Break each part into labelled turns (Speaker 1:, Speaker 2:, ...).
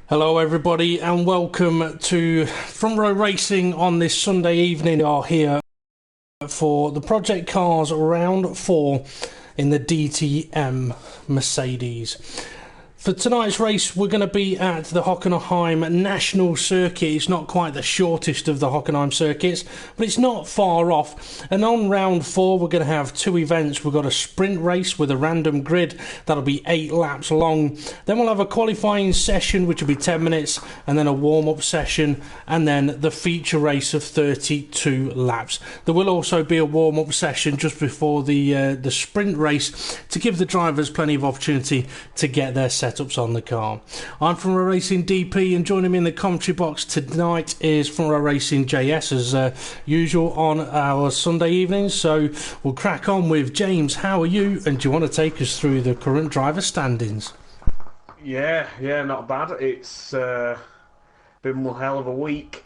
Speaker 1: Hello everybody and welcome to Front Row Racing on this Sunday evening. We are here for the ProjectCARS Round 4 in the DTM Mercedes. For tonight's race we're going to be at the Hockenheim National Circuit. It's not quite the shortest of the Hockenheim circuits, but it's not far off. And on round 4 we're going to have two events. We've got a sprint race with a random grid that'll be 8 laps long. Then we'll have a qualifying session which will be 10 minutes, and then a warm-up session, and then the feature race of 32 laps. There will also be a warm-up session just before the sprint race to give the drivers plenty of opportunity to get their setups on the car. I'm Front Row Racing DP, and joining me in the commentary box tonight is Front Row Racing JS as usual on our Sunday evenings. So we'll crack on with James. How are you, and do you want to take us through the current driver standings?
Speaker 2: Yeah, not bad. It's been one hell of a week.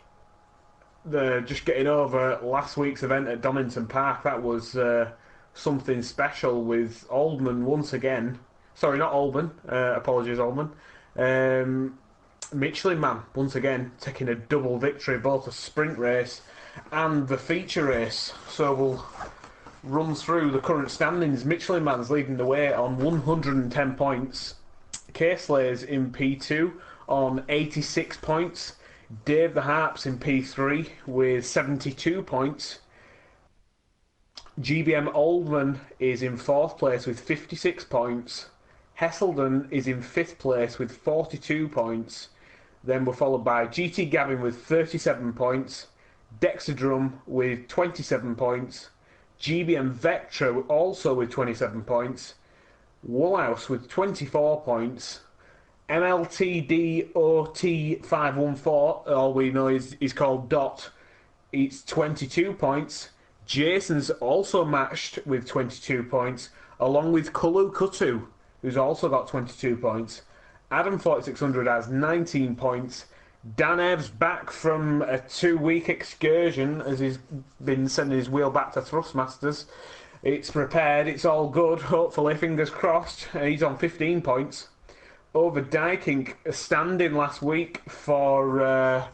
Speaker 2: Just getting over last week's event at Donington Park, that was something special with Oldman once again. Sorry, not Oldman. Apologies, Oldman. Michelin Man, once again, taking a double victory, both the sprint race and the feature race. So we'll run through the current standings. Michelin Man's leading the way on 110 points. Caslay's in P2 on 86 points. Dave the Harps in P3 with 72 points. GBM Oldman is in 4th place with 56 points. Hesselden is in 5th place with 42 points. Then we're followed by GT Gavin with 37 points. Dexter Drum with 27 points. GBM Vectra also with 27 points. Woolhouse with 24 points. MLTD OT514, all we know is called Dot. It's 22 points. Jason's also matched with 22 points, along with Kulu Kutu, who's also got 22 points. Adam 4600 has 19 points. Dan Ev's back from a 2-week excursion as he's been sending his wheel back to Thrustmasters. It's repaired, it's all good, hopefully, fingers crossed. He's on 15 points. Over Dykink, standing last week for...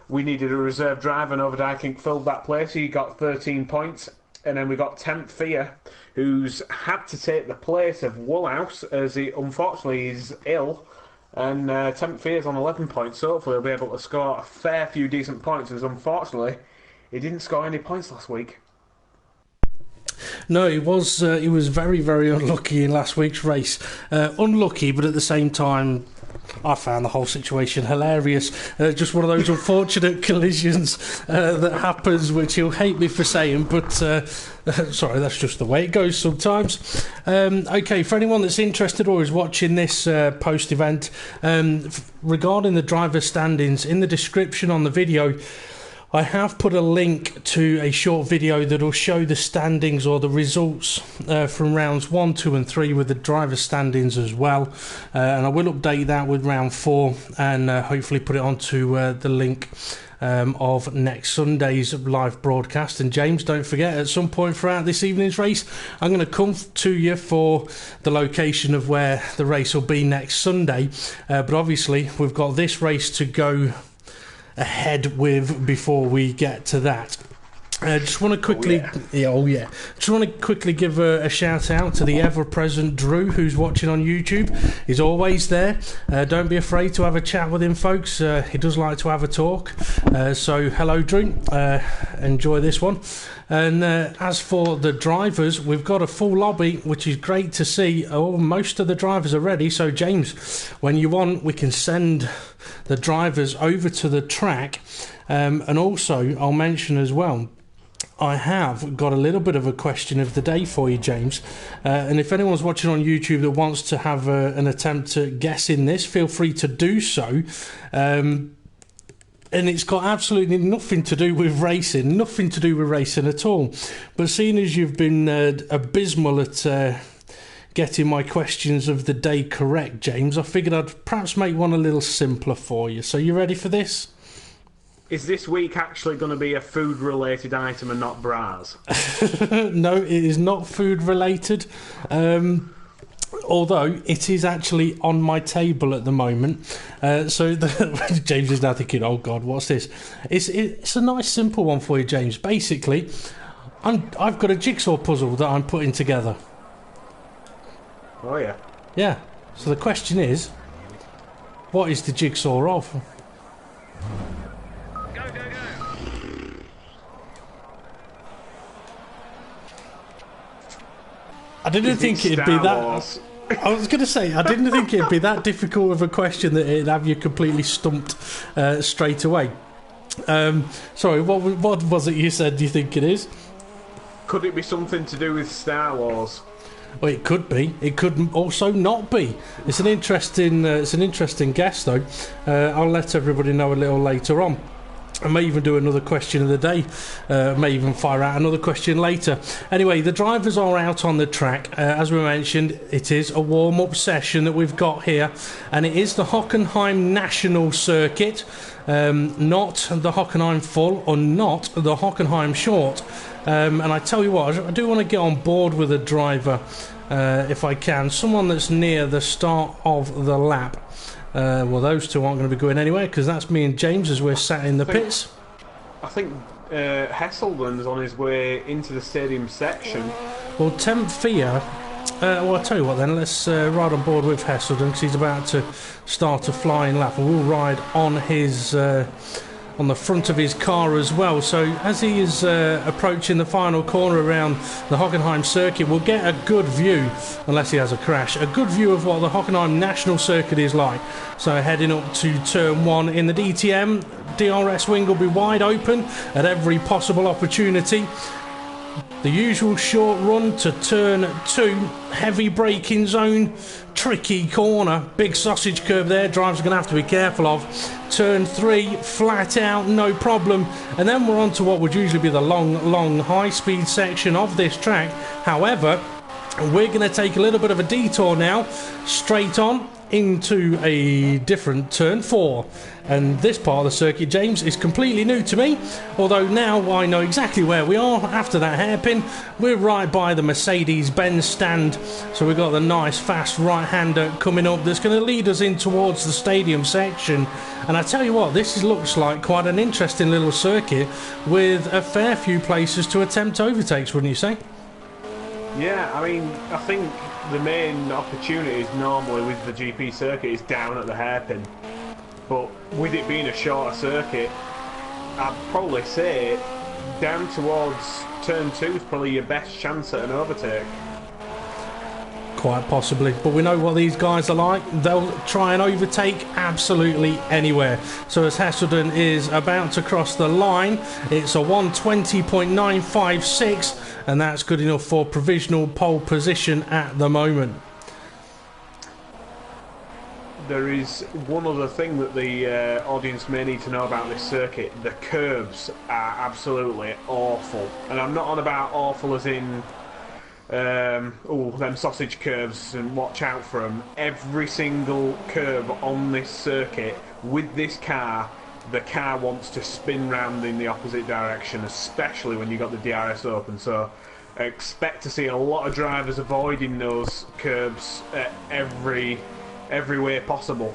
Speaker 2: we needed a reserve driver, and Over Dykink filled that place. He got 13 points. And then we got Temp Fear, who's had to take the place of Woolhouse as he unfortunately is ill. And Temp Fear's on 11 points, so hopefully he'll be able to score a fair few decent points, as unfortunately he didn't score any points last week.
Speaker 1: No, he was very, very unlucky in last week's race. Unlucky, but at the same time, I found the whole situation hilarious. Just one of those unfortunate collisions that happens, which he'll hate me for saying, but sorry, that's just the way it goes sometimes. Okay, for anyone that's interested or is watching this post-event, regarding the driver standings, in the description on the video, I have put a link to a short video that will show the standings or the results from rounds 1, 2 and 3 with the driver standings as well, and I will update that with round 4 and hopefully put it onto the link of next Sunday's live broadcast. And James, don't forget, at some point throughout this evening's race I'm going to come to you for the location of where the race will be next Sunday, but obviously we've got this race to go ahead with before we get to that. Just want to quickly, Just want to quickly give a shout out to the ever-present Drew, who's watching on YouTube. He's always there. Don't be afraid to have a chat with him, folks. He does like to have a talk. So hello, Drew. Enjoy this one. And as for the drivers, we've got a full lobby, which is great to see. Oh, most of the drivers are ready. So James, when you want, we can send the drivers over to the track. And also, I'll mention as well, I have got a little bit of a question of the day for you, James. And if anyone's watching on YouTube that wants to have an attempt to guess in this, feel free to do so. And it's got absolutely nothing to do with racing, at all. But seeing as you've been abysmal at getting my questions of the day correct, James, I figured I'd perhaps make one a little simpler for you. So you ready for this?
Speaker 2: Is this week actually going to be a food-related item and not bras?
Speaker 1: No, it is not food-related. Although it is actually on my table at the moment, James is now thinking, "Oh God, what's this?" It's a nice, simple one for you, James. Basically, I've got a jigsaw puzzle that I'm putting together.
Speaker 2: Oh yeah.
Speaker 1: Yeah. So the question is, what is the jigsaw of?
Speaker 3: Go, go, go.
Speaker 1: I didn't think it'd be that.
Speaker 2: Wars?
Speaker 1: I was going to say, I didn't think it'd be that difficult of a question that it'd have you completely stumped straight away. Sorry, what was it you said you think it is?
Speaker 2: Could it be something to do with Star Wars?
Speaker 1: Well, it could be. It could also not be. It's an interesting guess, though. I'll let everybody know a little later on. I may even do another question of the day. May even fire out another question later. Anyway, the drivers are out on the track. As we mentioned, it is a warm-up session that we've got here, and it is the Hockenheim National Circuit, not the Hockenheim Full or not the Hockenheim Short. And I tell you what, I do want to get on board with a driver, if I can. Someone that's near the start of the lap. Well, those two aren't going to be going anywhere because that's me and James as we're sat in the pits.
Speaker 2: I think Hesselden's on his way into the stadium section.
Speaker 1: Well, Temp Fia, well, I'll tell you what then, let's ride on board with Hesselden because he's about to start a flying lap, and we'll ride on his on the front of his car as well. So as he is approaching the final corner around the Hockenheim circuit, we'll get a good view, unless he has a crash, a good view of what the Hockenheim National Circuit is like. So heading up to turn 1 in the DTM, DRS wing will be wide open at every possible opportunity. The usual short run to turn 2, heavy braking zone, tricky corner, big sausage curve there, drivers are going to have to be careful of. Turn 3, flat out, no problem. And then we're on to what would usually be the long high-speed section of this track. However, we're going to take a little bit of a detour now, straight on into a different turn 4. And this part of the circuit, James, is completely new to me, although now I know exactly where we are after that hairpin. We're right by the Mercedes-Benz stand, so we've got the nice fast right-hander coming up that's going to lead us in towards the stadium section. And I tell you what, this looks like quite an interesting little circuit with a fair few places to attempt overtakes, wouldn't you say?
Speaker 2: Yeah, I mean, I think the main opportunities normally with the GP circuit is down at the hairpin. But with it being a shorter circuit, I'd probably say down towards turn 2 is probably your best chance at an overtake.
Speaker 1: Quite possibly, but we know what these guys are like. They'll try and overtake absolutely anywhere. So as Hesselden is about to cross the line, it's a 1:20.956, and that's good enough for provisional pole position at the moment.
Speaker 2: There is one other thing that the audience may need to know about this circuit. The curbs are absolutely awful. And I'm not on about awful as in, them sausage curves and watch out for them. Every single curve on this circuit, with this car, the car wants to spin round in the opposite direction, especially when you've got the DRS open. So expect to see a lot of drivers avoiding those curbs at every way possible.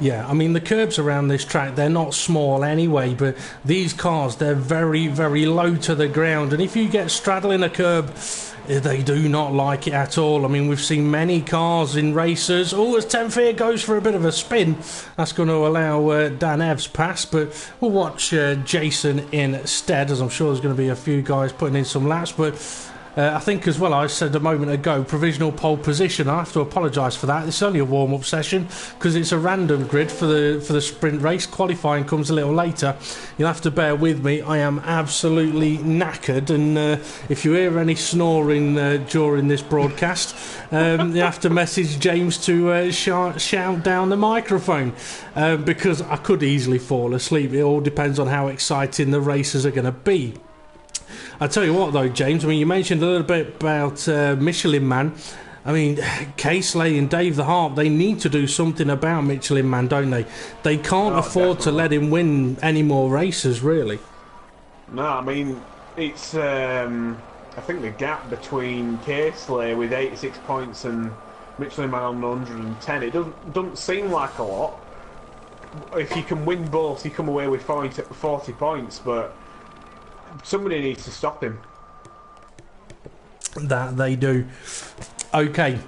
Speaker 1: Yeah, I mean, the curbs around this track, they're not small anyway, but these cars, they're very, very low to the ground, and if you get straddling a curb, they do not like it at all. I mean, we've seen many cars in races. Oh, as Tenfier goes for a bit of a spin, that's going to allow Dan Evs pass, but we'll watch Jason instead, as I'm sure there's going to be a few guys putting in some laps, but I think as well, I said a moment ago, provisional pole position. I have to apologise for that. It's only a warm-up session because it's a random grid for the sprint race. Qualifying comes a little later. You'll have to bear with me. I am absolutely knackered, and if you hear any snoring during this broadcast, you have to message James to shout down the microphone because I could easily fall asleep. It all depends on how exciting the races are going to be. I tell you what though, James, I mean, you mentioned a little bit about Michelin Man. I mean, Casely and Dave the Harp, they need to do something about Michelin Man, don't they? They can't afford to let him win any more races, really.
Speaker 2: No, I mean, it's I think the gap between Casely with 86 points and Michelin Man on 110. It doesn't seem like a lot. If you can win both, you come away with 40 points, but somebody needs to stop him.
Speaker 1: That they do. Okay.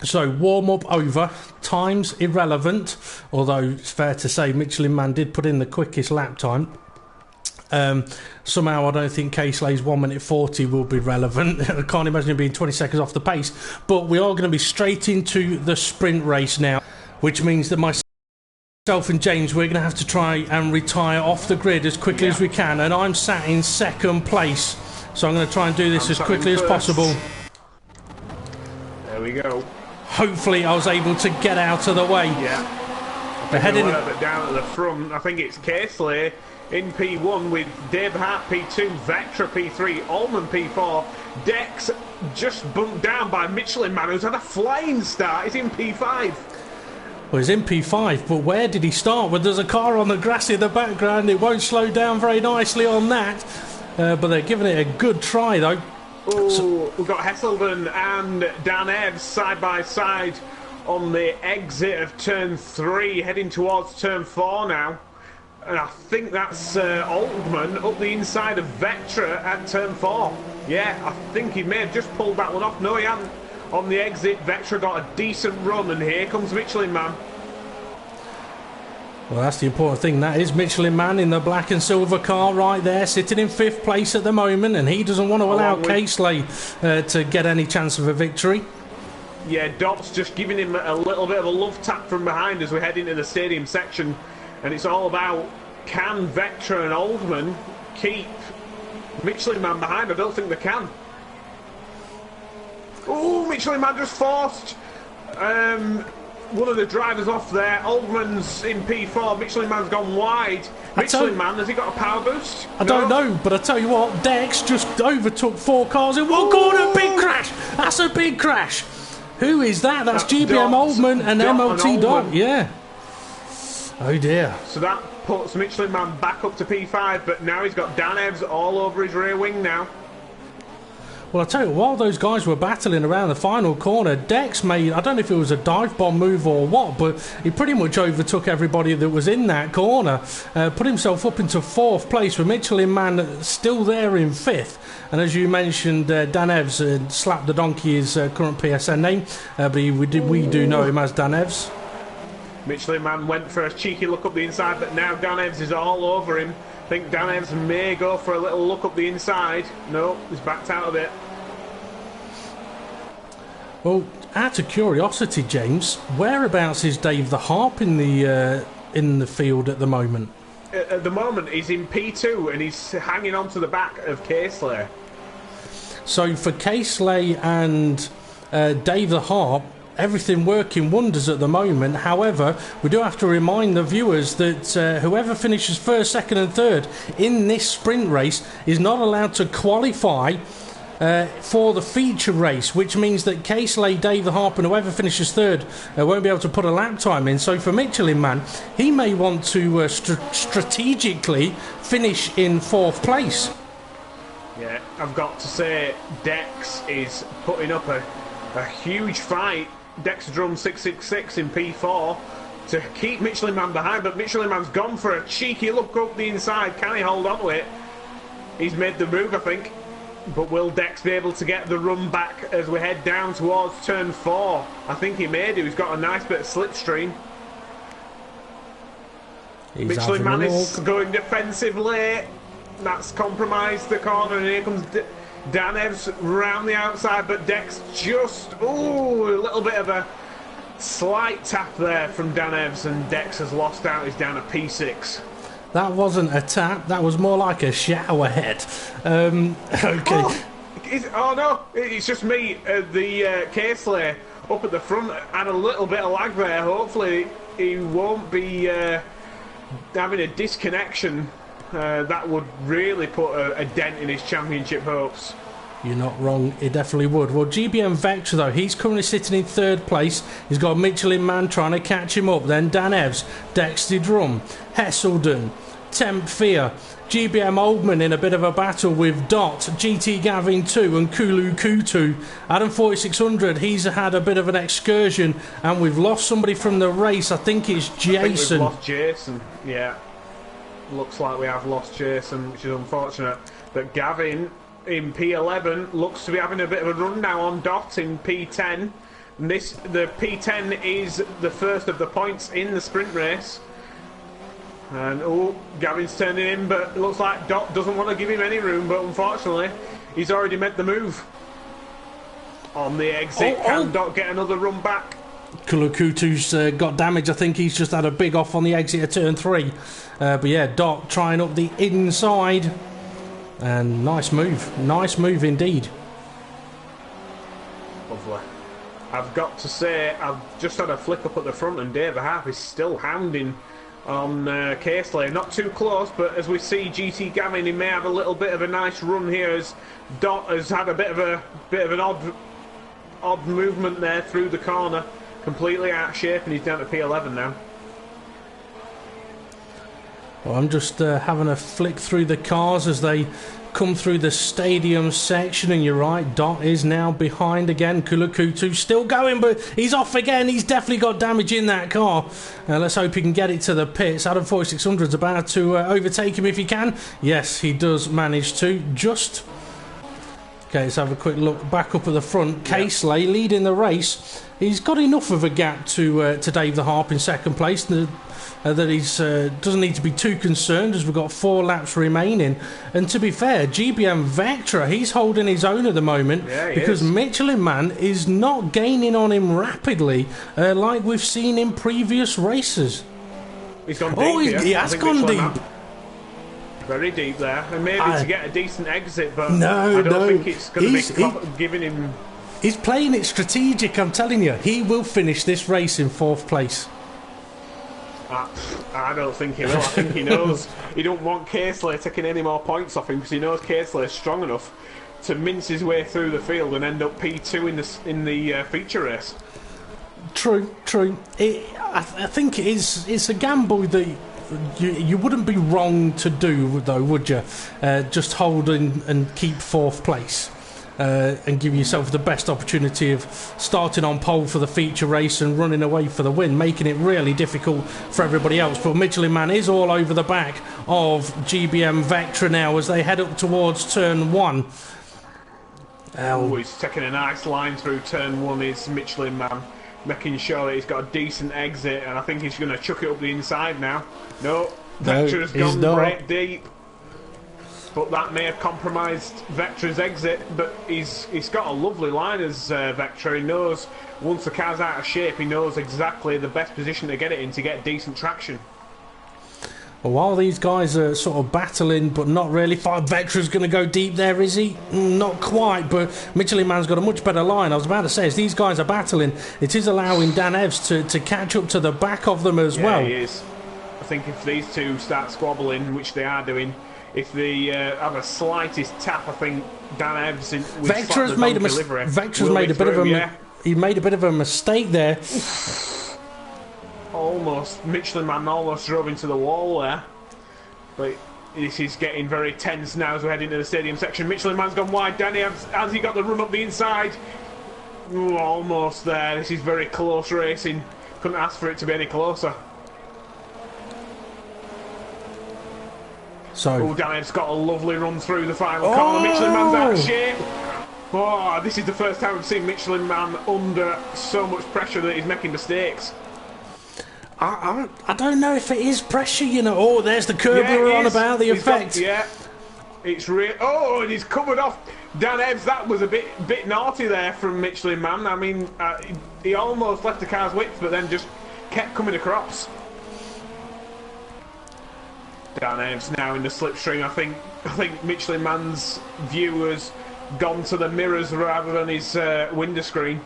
Speaker 1: So, warm-up over. Time's irrelevant, although it's fair to say Michelin Man did put in the quickest lap time. Somehow I don't think Caselay's 1 minute 40 will be relevant. I can't imagine it being 20 seconds off the pace. But we are going to be straight into the sprint race now, which means that myself and James, we're going to have to try and retire off the grid as quickly as we can. And I'm sat in second place, so I'm going to try and do this as quickly as possible.
Speaker 2: There we go.
Speaker 1: Hopefully I was able to get out of the way.
Speaker 2: Yeah. But down at the front, I think it's Caseley in P1 with Dave Hart P2, Vectra P3, Allman P4. Dex just bumped down by Michelin Man, who's had a flying start. He's in P5.
Speaker 1: Well, he's in P5, but where did he start? Well, there's a car on the grass in the background. It won't slow down very nicely on that. But they're giving it a good try, though.
Speaker 2: Oh, we've got Hesselden and Dan Evs side by side on the exit of turn 3, heading towards turn 4 now. And I think that's Oldman up the inside of Vectra at turn 4. Yeah, I think he may have just pulled that one off. No, he hadn't. On the exit, Vectra got a decent run, and here comes Michelin Man.
Speaker 1: Well, that's the important thing. That is Michelin Man in the black and silver car right there, sitting in 5th place at the moment, and he doesn't want to allow Caseley to get any chance of a victory.
Speaker 2: Yeah, Dot's just giving him a little bit of a love tap from behind as we head into the stadium section, and it's all about, can Vectra and Oldman keep Michelin Man behind? I don't think they can. Oh, Michelin Man just forced one of the drivers off there. Oldman's in P4. Michelin Man's gone wide. Michelin Man, has he got a power boost?
Speaker 1: I don't know, but I tell you what, Dex just overtook 4 cars in one corner. Big crash. That's a big crash. Who is that? That's GBM Oldman and MLT Dot. Yeah. Oh dear.
Speaker 2: So that puts Michelin Man back up to P5, but now he's got Dan Evs all over his rear wing now.
Speaker 1: Well, I'll tell you, while those guys were battling around the final corner, Dex made, I don't know if it was a dive bomb move or what, but he pretty much overtook everybody that was in that corner. Put himself up into 4th place with Michelin Man still there in 5th. And as you mentioned, Dan Evs slapped the donkey, his current PSN name, but we do know him as Dan Evs.
Speaker 2: Michelin Man went for a cheeky look up the inside, but now Dan Evs is all over him. I think Dan Evs may go for a little look up the inside. No, he's backed out of it.
Speaker 1: Well, out of curiosity, James, whereabouts is Dave the Harp in the field at the moment?
Speaker 2: At the moment, he's in P2 and he's hanging on to the back of Caseley.
Speaker 1: So for Caseley and Dave the Harp, everything working wonders at the moment. However, we do have to remind the viewers that whoever finishes 1st, 2nd and 3rd in this sprint race is not allowed to qualify for the feature race, which means that Caseley, Dave the Harp and whoever finishes 3rd won't be able to put a lap time in. So for Michelin Man, he may want to strategically finish in 4th place.
Speaker 2: Yeah, I've got to say, Dex is putting up a huge fight. Dex Drum 666 in P4 to keep Michelin Man behind, but Michelin Man's gone for a cheeky look up the inside. Can he hold on to it? He's made the move, I think. But will Dex be able to get the run back as we head down towards turn 4? I think he may do. He's got a nice bit of slipstream. Michelin Man is going defensively. That's compromised the corner, and here comes Dan Evs round the outside, but Dex just, a little bit of a slight tap there from Dan Evs, and Dex has lost out. He's down to P6.
Speaker 1: That wasn't a tap, that was more like a shower head. Okay.
Speaker 2: Oh no, it's just me. The Caseley up at the front had a little bit of lag there. Hopefully he won't be having a disconnection. That would really put a dent in his championship hopes.
Speaker 1: You're not wrong, it definitely would. Well, GBM Vectra, though, he's currently sitting in 3rd place. He's got Michelin Man trying to catch him up. Then Dan Evs, Dexter Drum, Hesselden, Temp Fear. GBM Oldman in a bit of a battle with Dot, GT Gavin 2 and Kulu Kutu. Adam 4600, he's had a bit of an excursion and we've lost somebody from the race. I think it's Jason.
Speaker 2: I think we've lost Jason, yeah. Looks like we have lost Jason, which is unfortunate. But Gavin in P11 looks to be having a bit of a run now on Dot in P10. And the P10 is the first of the points in the sprint race. And Gavin's turning in, but it looks like Dot doesn't want to give him any room, but unfortunately he's already made the move. On the exit, can Dot get another run back?
Speaker 1: Kulukutu's got damage. I think he's just had a big off on the exit of turn 3. But yeah, Dot trying up the inside. And nice move indeed.
Speaker 2: Lovely. I've got to say, I've just had a flick up at the front and Dave Harp is still hounding on Casely. Not too close, but as we see GT Gavin, he may have a little bit of a nice run here as Dot has had a bit of an odd movement there through the corner, completely out of shape, and he's down to P11 now.
Speaker 1: Well, I'm just having a flick through the cars as they come through the stadium section, and you're right, Dot is now behind again. Kulukutu still going, but he's off again. He's definitely got damage in that car. Let's hope he can get it to the pits. Adam 4600 is about to overtake him if he can. Yes, he does manage to. Just... Okay, let's have a quick look back up at the front. Casely leading the race. He's got enough of a gap to Dave the Harp in second place. That he doesn't need to be too concerned as we've got 4 laps remaining. And to be fair, GBM Vectra, he's holding his own at the moment because Michelin Man is not gaining on him rapidly like we've seen in previous races.
Speaker 2: He's gone deep.
Speaker 1: He has gone deep.
Speaker 2: Very deep there, and maybe to get a decent exit, but
Speaker 1: no,
Speaker 2: I don't think it's going to be giving him...
Speaker 1: He's playing it strategic, I'm telling you. He will finish this race in 4th place.
Speaker 2: I don't think he will. I think he knows he don't want Casely taking any more points off him because he knows Casely is strong enough to mince his way through the field and end up P2 in the feature race. True.
Speaker 1: I think it's a gamble that you wouldn't be wrong to do, though, would you? Just hold and keep 4th place. And give yourself the best opportunity of starting on pole for the feature race and running away for the win, making it really difficult for everybody else. But Michelin Man is all over the back of GBM Vectra now as they head up towards turn 1.
Speaker 2: He's taking a nice line through turn 1, is Michelin Man, making sure that he's got a decent exit, and I think he's going to chuck it up the inside now. No, Vectra's gone right deep. But that may have compromised Vectra's exit, but he's got a lovely line as Vectra. He knows once the car's out of shape, he knows exactly the best position to get it in to get decent traction.
Speaker 1: Well, while these guys are sort of battling, but not really, Vectra's going to go deep there, is he? Not quite, but Michelin Man's got a much better line. I was about to say, as these guys are battling, it is allowing Dan Evs to catch up to the back of them as well.
Speaker 2: Yeah, he is. I think if these two start squabbling, which they are doing, if they have a slightest tap, I think Dan Evs
Speaker 1: Vectra's made he made a bit of a mistake there.
Speaker 2: Michelin Man almost drove into the wall there. But this is getting very tense now as we head into the stadium section. Michelin Man's gone wide. Danny Evs, has he got the run up the inside? Ooh, almost there. This is very close racing. Couldn't ask for it to be any closer. Danny's got a lovely run through the final corner. Michelin Man's out of shape. This is the first time we've seen Michelin Man under so much pressure that he's making mistakes.
Speaker 1: I don't know if it is pressure, you know. There's the curb we were on about, the effect.
Speaker 2: It's real. And he's covered off. Dan Evs, that was a bit naughty there from Michelin Man. I mean, he almost left the car's width, but then just kept coming across. Dan Evs now in the slipstream. I think Michelin Man's view has gone to the mirrors rather than his window screen.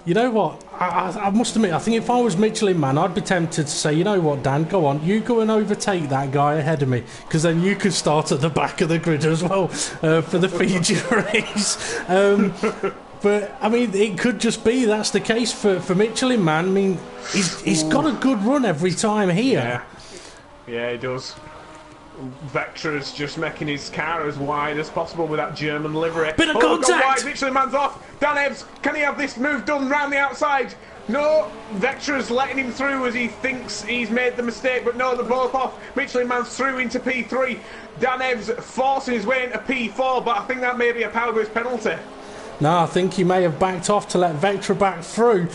Speaker 1: You know what? I must admit, I think if I was Michelin Man, I'd be tempted to say, you know what, Dan, go on, you go and overtake that guy ahead of me, because then you could start at the back of the grid as well for the feature race. But I mean, it could just be that's the case for Michelin Man. I mean, he's got a good run every time here.
Speaker 2: Yeah, he does. Vectra's just making his car as wide as possible with that German livery.
Speaker 1: Bit of contact!
Speaker 2: Michelin Man's off! Dan Evs, can he have this move done round the outside? No, Vectra's letting him through as he thinks he's made the mistake, but no, they're both off. Michelin Man's through into P3. Dan Evs forcing his way into P4, but I think that may be a power boost penalty.
Speaker 1: No, I think he may have backed off to let Vectra back through,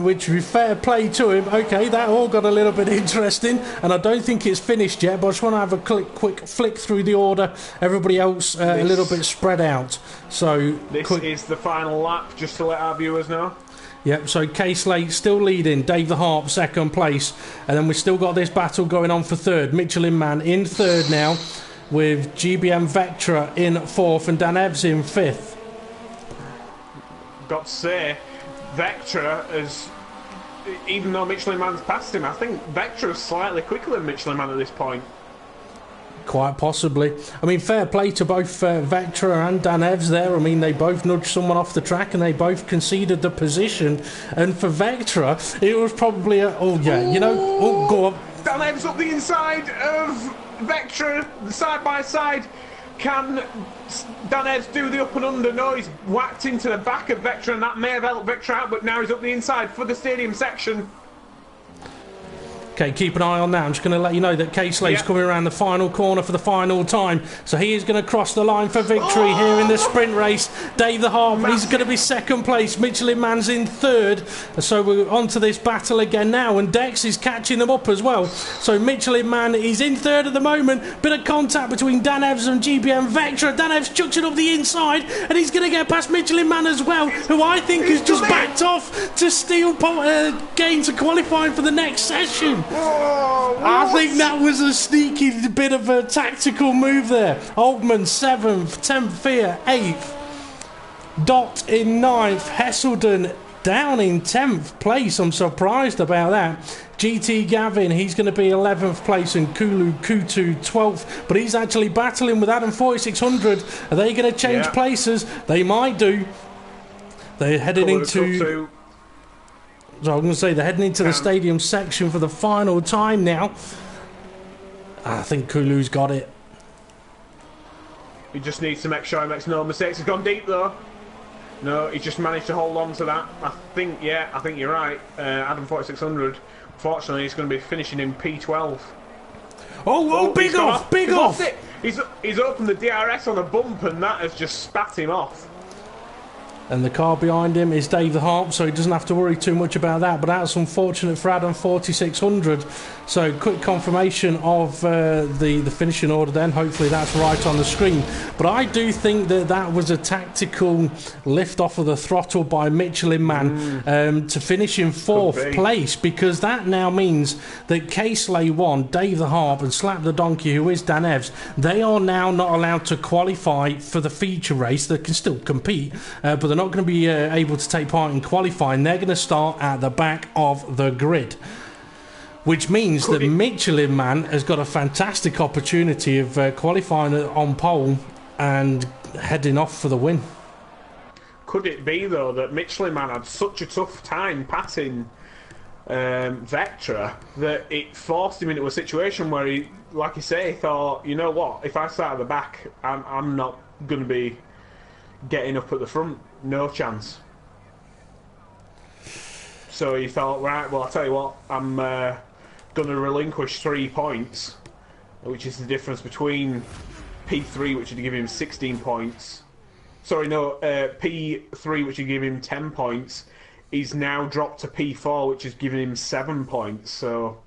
Speaker 1: which would be fair play to him. Okay, that all got a little bit interesting, and I don't think it's finished yet, but I just want to have a quick flick through the order. Everybody else a little bit spread out. So
Speaker 2: this is the final lap, just to let our viewers know.
Speaker 1: Yep, so K-Slate still leading, Dave the Harp second place, and then we've still got this battle going on for third. Michelin Man in third now, with GBM Vectra in fourth and Dan Evs in fifth.
Speaker 2: Got to say, Vectra has, even though Michelin Man's passed him, I think Vectra is slightly quicker than Michelin Man at this point.
Speaker 1: Quite possibly. I mean, fair play to both Vectra and Dan Evs there. I mean, they both nudged someone off the track and they both conceded the position. And for Vectra, it was probably go on.
Speaker 2: Dan Evs up the inside of Vectra, side by side. Can Dan Evs do the up and under? No, he's whacked into the back of Vectra, and that may have helped Vectra out, but now he's up the inside for the stadium section.
Speaker 1: Okay, keep an eye on that. I'm just going to let you know that K-Slate's coming around the final corner for the final time. So he is going to cross the line for victory here in the sprint race. Dave the Harp, he's going to be second place. Michelin Man's in third. So we're on to this battle again now. And Dex is catching them up as well. So Michelin Man is in third at the moment. Bit of contact between Dan Evs and GBM Vectra. Dan Evs chucks it up the inside. And he's going to get past Michelin Man as well, who I think has just backed off to steal gain to qualifying for the next session. I think that was a sneaky bit of a tactical move there. Altman 7th, 10th Fear 8th, Dot in 9th, Hesselden down in 10th place. I'm surprised about that. GT Gavin, he's going to be 11th place, and Kulu Kutu 12th, but he's actually battling with Adam 4600. Are they going to change places? They might do. They're heading into... So I'm going to say they're heading into the stadium section for the final time now. I think Kulu's got it.
Speaker 2: He just needs to make sure he makes no mistakes. He's gone deep though. No, he just managed to hold on to that. I think you're right. Adam 4600. Fortunately, he's going to be finishing in P12.
Speaker 1: Oh, big off!
Speaker 2: He's opened the DRS on a bump, and that has just spat him off.
Speaker 1: And the car behind him is Dave the Harp, so he doesn't have to worry too much about that. But that's unfortunate for Adam 4600. So quick confirmation of the finishing order then. Hopefully that's right on the screen. But I do think that was a tactical lift off of the throttle by Michelin Man to finish in fourth place, because that now means that K-Slay 1, Dave the Harp and Slap the Donkey, who is Dan Evs, they are now not allowed to qualify for the feature race. They can still compete, but they're not going to be able to take part in qualifying. They're going to start at the back of the grid, which means that Michelin Man has got a fantastic opportunity of qualifying on pole and heading off for the win.
Speaker 2: Could it be though that Michelin Man had such a tough time passing Vectra that it forced him into a situation where he, like you say, thought, you know what, if I start at the back, I'm not going to be getting up at the front. No chance. So he thought, right, well, I'll tell you what, I'm going to relinquish 3 points, which is the difference between P3, which would give him 16 points. Sorry, no, P3, which would give him 10 points. He's now dropped to P4, which is giving him 7 points. So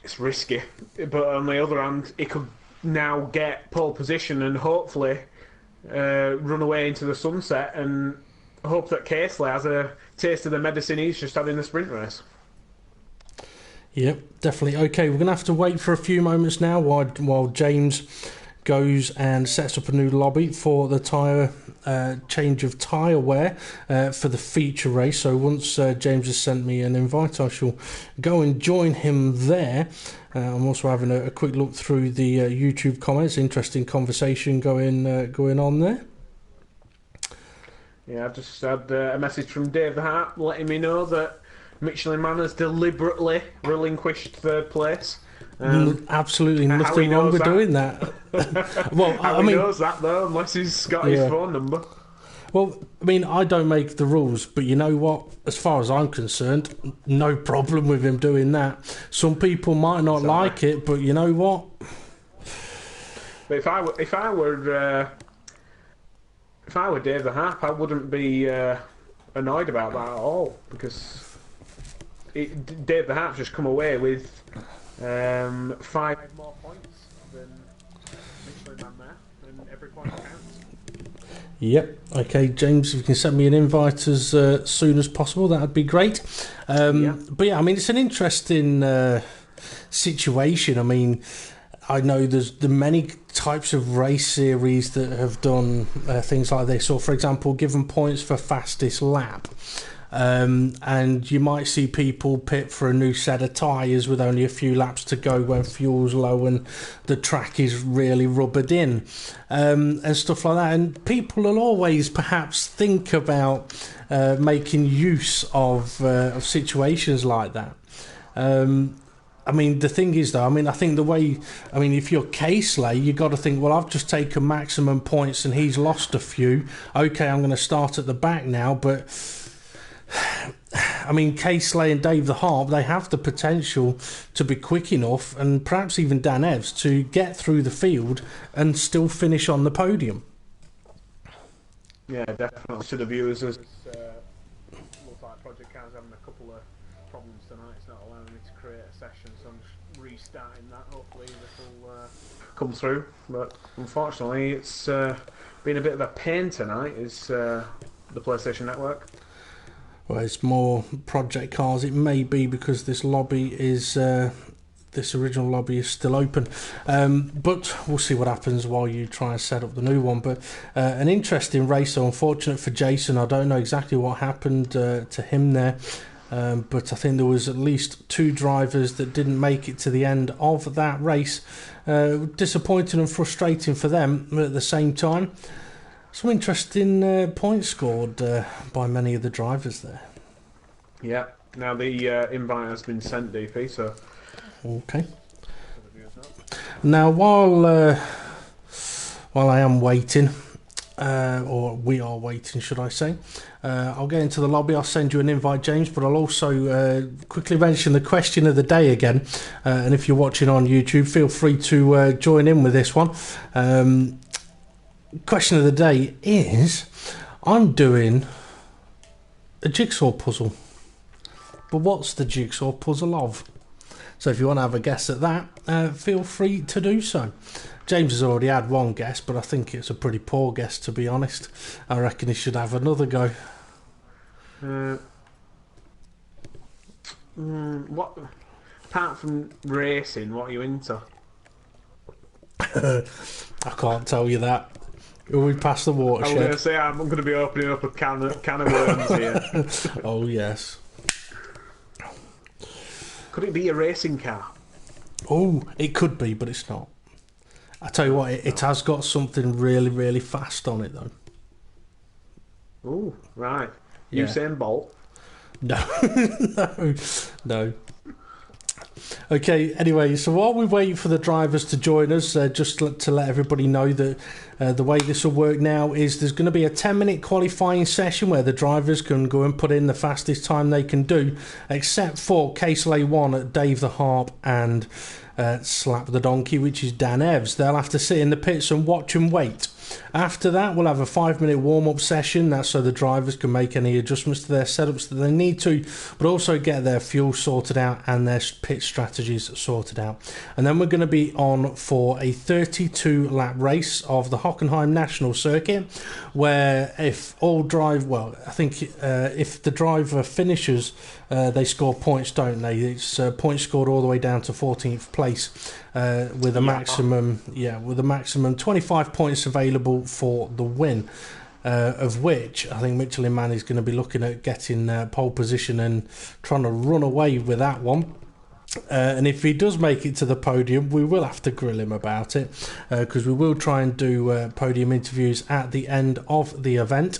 Speaker 2: it's risky. But on the other hand, he could now get pole position and hopefully run away into the sunset and hope that Casely has a taste of the medicine he's just had in the sprint race.
Speaker 1: Yep, definitely. Okay, we're going to have to wait for a few moments now while James goes and sets up a new lobby for the tyre change of tyre wear for the feature race. So once James has sent me an invite, I shall go and join him there. I'm also having a quick look through the YouTube comments. Interesting conversation going on there.
Speaker 2: Yeah, I've just had a message from Dave the Hart letting me know that Michelin Man has deliberately relinquished third place
Speaker 1: Absolutely
Speaker 2: how
Speaker 1: nothing
Speaker 2: he
Speaker 1: wrong
Speaker 2: knows
Speaker 1: with
Speaker 2: that.
Speaker 1: doing that. Well,
Speaker 2: How
Speaker 1: I
Speaker 2: he
Speaker 1: mean,
Speaker 2: knows that though, unless he's got his
Speaker 1: Yeah.
Speaker 2: phone number.
Speaker 1: well, I mean, I don't make the rules, but you know what? As far as I'm concerned, no problem with him doing that. Some people might not
Speaker 2: Sorry.
Speaker 1: like it, but you know what?
Speaker 2: But if I were Dave the Harp, I wouldn't be annoyed about that at all, because Dave the Harp's just come away with 5 more points than Michelin Man there, and every point counts.
Speaker 1: Yep. Okay, James, if you can send me an invite as soon as possible, that'd be great. But yeah, I mean, it's an interesting situation. I mean, I know there's many types of race series that have done things like this, or for example, given points for fastest lap. And you might see people pit for a new set of tyres with only a few laps to go when fuel's low and the track is really rubbered in, and stuff like that. And people will always perhaps think about making use of situations like that. I mean, the thing is, though, I mean, I think if you're Casely, you've got to think, well, I've just taken maximum points and he's lost a few. Okay, I'm going to start at the back now, but I mean, Casely and Dave the Harp, they have the potential to be quick enough, and perhaps even Dan Evs, to get through the field and still finish on the podium.
Speaker 2: Yeah, definitely. To the viewers, looks like Project Cars having a couple of problems tonight. It's not allowing me to create a session, so I'm just restarting that. Hopefully this will come through. But unfortunately, it's been a bit of a pain tonight, is the PlayStation Network.
Speaker 1: Well, it's more Project Cars. It may be because this lobby is this original lobby is still open, but we'll see what happens while you try and set up the new one. But an interesting race. So unfortunate for Jason. I don't know exactly what happened to him there, but I think there was at least 2 drivers that didn't make it to the end of that race. Disappointing and frustrating for them, but at the same time, some interesting points scored by many of the drivers there.
Speaker 2: Yeah. Now the invite has been sent, DP. So
Speaker 1: okay. Now while I am waiting, or we are waiting, should I say? I'll get into the lobby. I'll send you an invite, James, but I'll also quickly mention the question of the day again. And if you're watching on YouTube, feel free to join in with this one. Question of the day is, I'm doing a jigsaw puzzle, but what's the jigsaw puzzle of? So if you want to have a guess at that, feel free to do so. James has already had one guess, but I think it's a pretty poor guess, to be honest. I reckon he should have another go.
Speaker 2: What, apart from racing, what are you into?
Speaker 1: I can't tell you that. We passed the
Speaker 2: I was going
Speaker 1: watershed.
Speaker 2: to say I'm going to be opening up a can of worms here.
Speaker 1: Oh yes.
Speaker 2: Could it be a racing car?
Speaker 1: Oh, it could be, but it's not. I tell you what, it has got something really, really fast on it, though.
Speaker 2: Oh, right.
Speaker 1: Yeah.
Speaker 2: Usain Bolt.
Speaker 1: No, no. Okay, anyway, so while we wait for the drivers to join us, just to let everybody know that the way this will work now is there's going to be a 10-minute qualifying session where the drivers can go and put in the fastest time they can do, except for Casely 1 at Dave the Harp and Slap the Donkey, which is Dan Evs. They'll have to sit in the pits and watch and wait. After that, we'll have a 5-minute warm-up session. That's so the drivers can make any adjustments to their setups that they need to, but also get their fuel sorted out and their pit strategies sorted out. And then we're going to be on for a 32-lap race of the Hockenheim National Circuit, where if the driver finishes, they score points, don't they? It's points scored all the way down to 14th place. With a maximum 25 points available for the win, of which I think Michelin Man is going to be looking at getting pole position and trying to run away with that one. And if he does make it to the podium, we will have to grill him about it, because we will try and do podium interviews at the end of the event.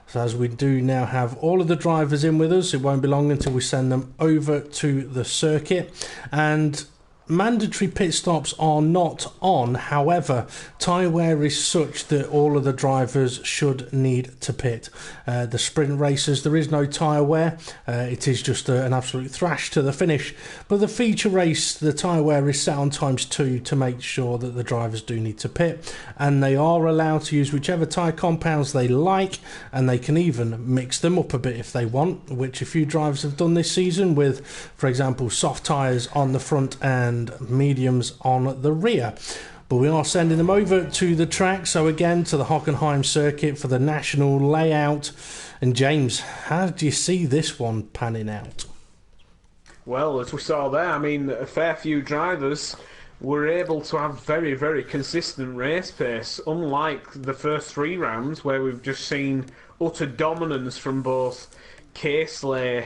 Speaker 1: So as we do now have all of the drivers in with us, it won't be long until we send them over to the circuit. And mandatory pit stops are not on. However, tyre wear is such that all of the drivers should need to pit. The sprint races, there is no tyre wear. It is just an absolute thrash to the finish. But the feature race, the tyre wear is set on ×2 to make sure that the drivers do need to pit. And they are allowed to use whichever tyre compounds they like, and they can even mix them up a bit if they want, which a few drivers have done this season with, for example, soft tyres on the front and mediums on the rear. But we are sending them over to the track, so again to the Hockenheim circuit for the national layout. And James, how do you see this one panning out?
Speaker 2: Well, as we saw there, I mean, a fair few drivers were able to have very, very consistent race pace, unlike the first 3 rounds where we've just seen utter dominance from both Casely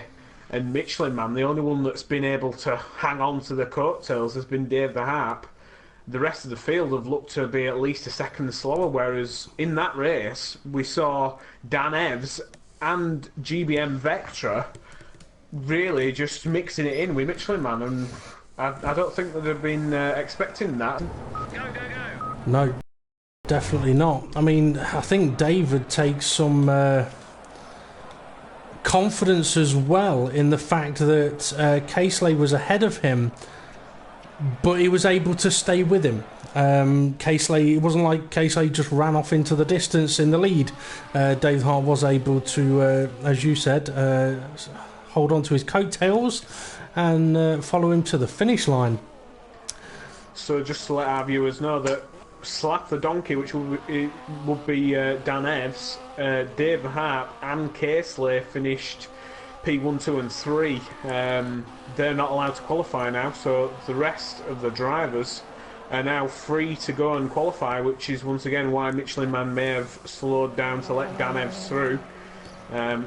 Speaker 2: and Michelin Man. The only one that's been able to hang on to the coattails has been Dave the Harp. The rest of the field have looked to be at least a second slower, whereas in that race we saw Dan Evs and GBM Vectra really just mixing it in with Michelin Man, and I don't think that they've been expecting that.
Speaker 3: Go, go, go.
Speaker 1: No, definitely not. I mean, I think David takes some confidence as well in the fact that Casely was ahead of him, but he was able to stay with him. Casely, it wasn't like Casely just ran off into the distance in the lead. Dave Hart was able to, as you said, hold on to his coattails and follow him to the finish line.
Speaker 2: So just to let our viewers know that Slap the Donkey, which would be Dan Evs, Dave Harp and Casely finished P1, 2 and 3. They're not allowed to qualify now, so the rest of the drivers are now free to go and qualify, which is once again why Michelin Man may have slowed down to let Dan Evs through,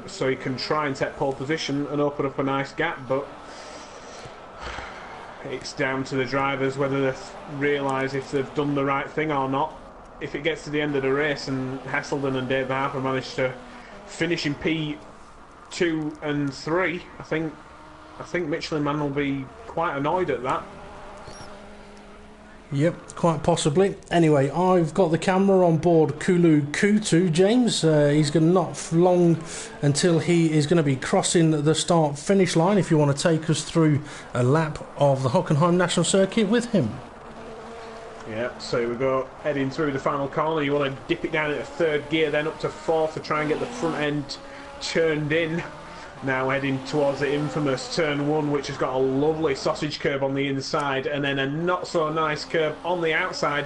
Speaker 2: so he can try and take pole position and open up a nice gap. But it's down to the drivers whether they realise if they've done the right thing or not. If it gets to the end of the race and Heselden and Dave Harper manage to finish in P2 and 3, I think Michelin Man will be quite annoyed at that.
Speaker 1: Yep, quite possibly. Anyway, I've got the camera on board Kulu Kutu, James. He's going to not long until he is going to be crossing the start-finish line, if you want to take us through a lap of the Hockenheim National Circuit with him.
Speaker 2: Yeah, so we go heading through the final corner. You want to dip it down into 3rd gear, then up to 4th to try and get the front end turned in. Now heading towards the infamous turn 1, which has got a lovely sausage curb on the inside, and then a not so nice curb on the outside.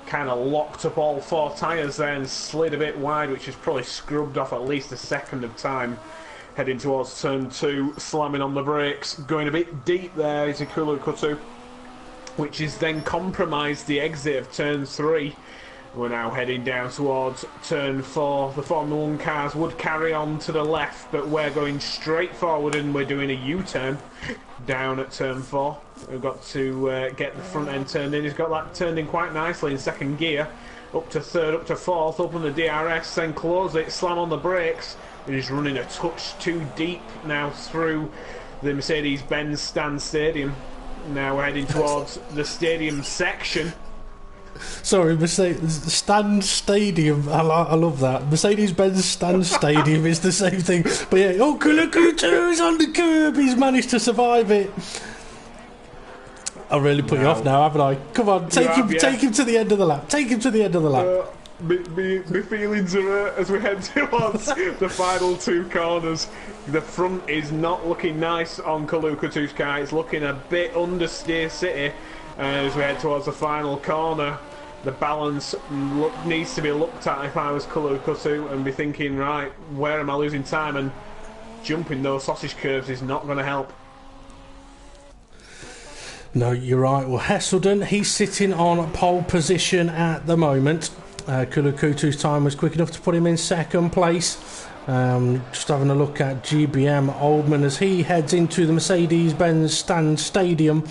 Speaker 2: Kind of locked up all 4 tyres there and slid a bit wide, which has probably scrubbed off at least a second of time. Heading towards turn 2, slamming on the brakes, going a bit deep there is Ikulu Kutu, which is then compromised the exit of turn 3. We're now heading down towards turn 4. The Formula 1 cars would carry on to the left, but we're going straight forward and we're doing a U-turn down at turn 4. We've got to get the front end turned in. He's got that turned in quite nicely in 2nd gear. Up to 3rd, up to 4th, open the DRS, then close it, slam on the brakes. And he's running a touch too deep now through the Mercedes-Benz Stand Stadium. Now we're heading towards the stadium section.
Speaker 1: Sorry, Mercedes Stand Stadium. I love that. Mercedes-Benz Stand Stadium is the same thing. But yeah, oh, Kulakutu is on the curb. He's managed to survive it. I really put you off now, haven't I? Come on, take him to the end of the lap. Take him to the end of the lap.
Speaker 2: My feelings are as we head towards the final 2 corners. The front is not looking nice on Kalukatu's car. It's looking a bit understeer city. As we head towards the final corner, the balance needs to be looked at if I was Kalukatu and be thinking, right, where am I losing time? And jumping those sausage curves is not going to help.
Speaker 1: No, you're right. Well, Heselden, he's sitting on pole position at the moment. Kulukutu's time was quick enough to put him in 2nd place. Just having a look at GBM Oldman as he heads into the Mercedes-Benz Stand Stadium.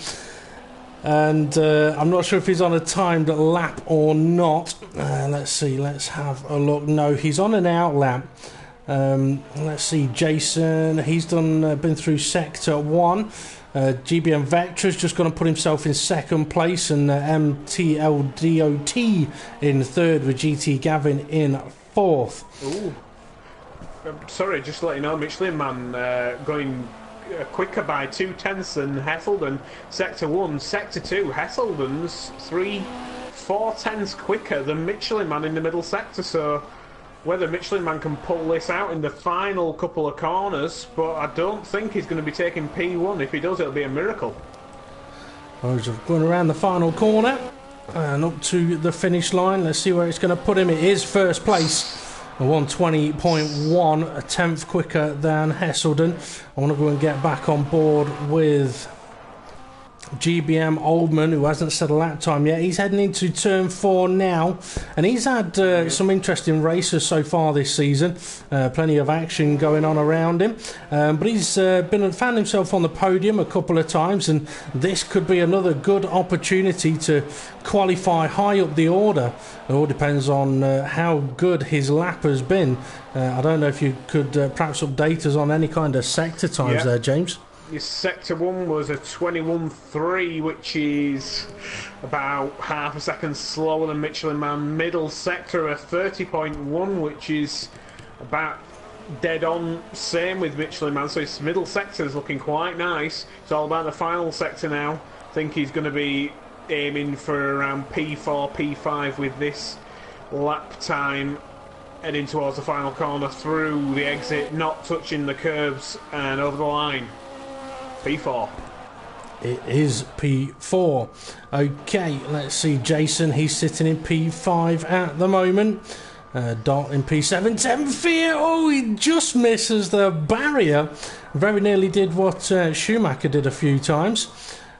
Speaker 1: And I'm not sure if he's on a timed lap or not. Let's see, let's have a look. No, he's on an out lap. Let's see, Jason, he's been through Sector 1. GBM Vectra's just going to put himself in second place, and MTLDOT in third, with GT Gavin in fourth.
Speaker 2: Ooh. Sorry, just to let you know, Michelin Man going quicker by 2/10 than Hesselden. Sector 1, Sector 2, Hesselden's 3/4 quicker than Michelin Man in the middle sector, so whether Michelin Man can pull this out in the final couple of corners, but I don't think he's going to be taking P1. If he does, it'll be a miracle.
Speaker 1: Going around the final corner and up to the finish line. Let's see where it's going to put him. It is first place. 120.1, a tenth quicker than Hesselden. I want to go and get back on board with GBM Oldman, who hasn't set a lap time yet. He's heading into turn 4 now, and he's had some interesting races so far this season. Plenty of action going on around him, but he's found himself on the podium a couple of times, and this could be another good opportunity to qualify high up the order. It all depends on how good his lap has been. I don't know if you could perhaps update us on any kind of sector times there, James.
Speaker 2: Your Sector 1 was a 21.3, which is about half a second slower than Michelin Man. Middle sector a 30.1, which is about dead on same with Michelin Man. So his middle sector is looking quite nice. It's all about the final sector now. I think he's going to be aiming for around P4, P5 with this lap time, heading towards the final corner through the exit, not touching the curbs and over the line. P4.
Speaker 1: It is P4. Okay, let's see. Jason, he's sitting in P5 at the moment. Dot in P7. 10 Fear. Oh, he just misses the barrier. Very nearly did what Schumacher did a few times.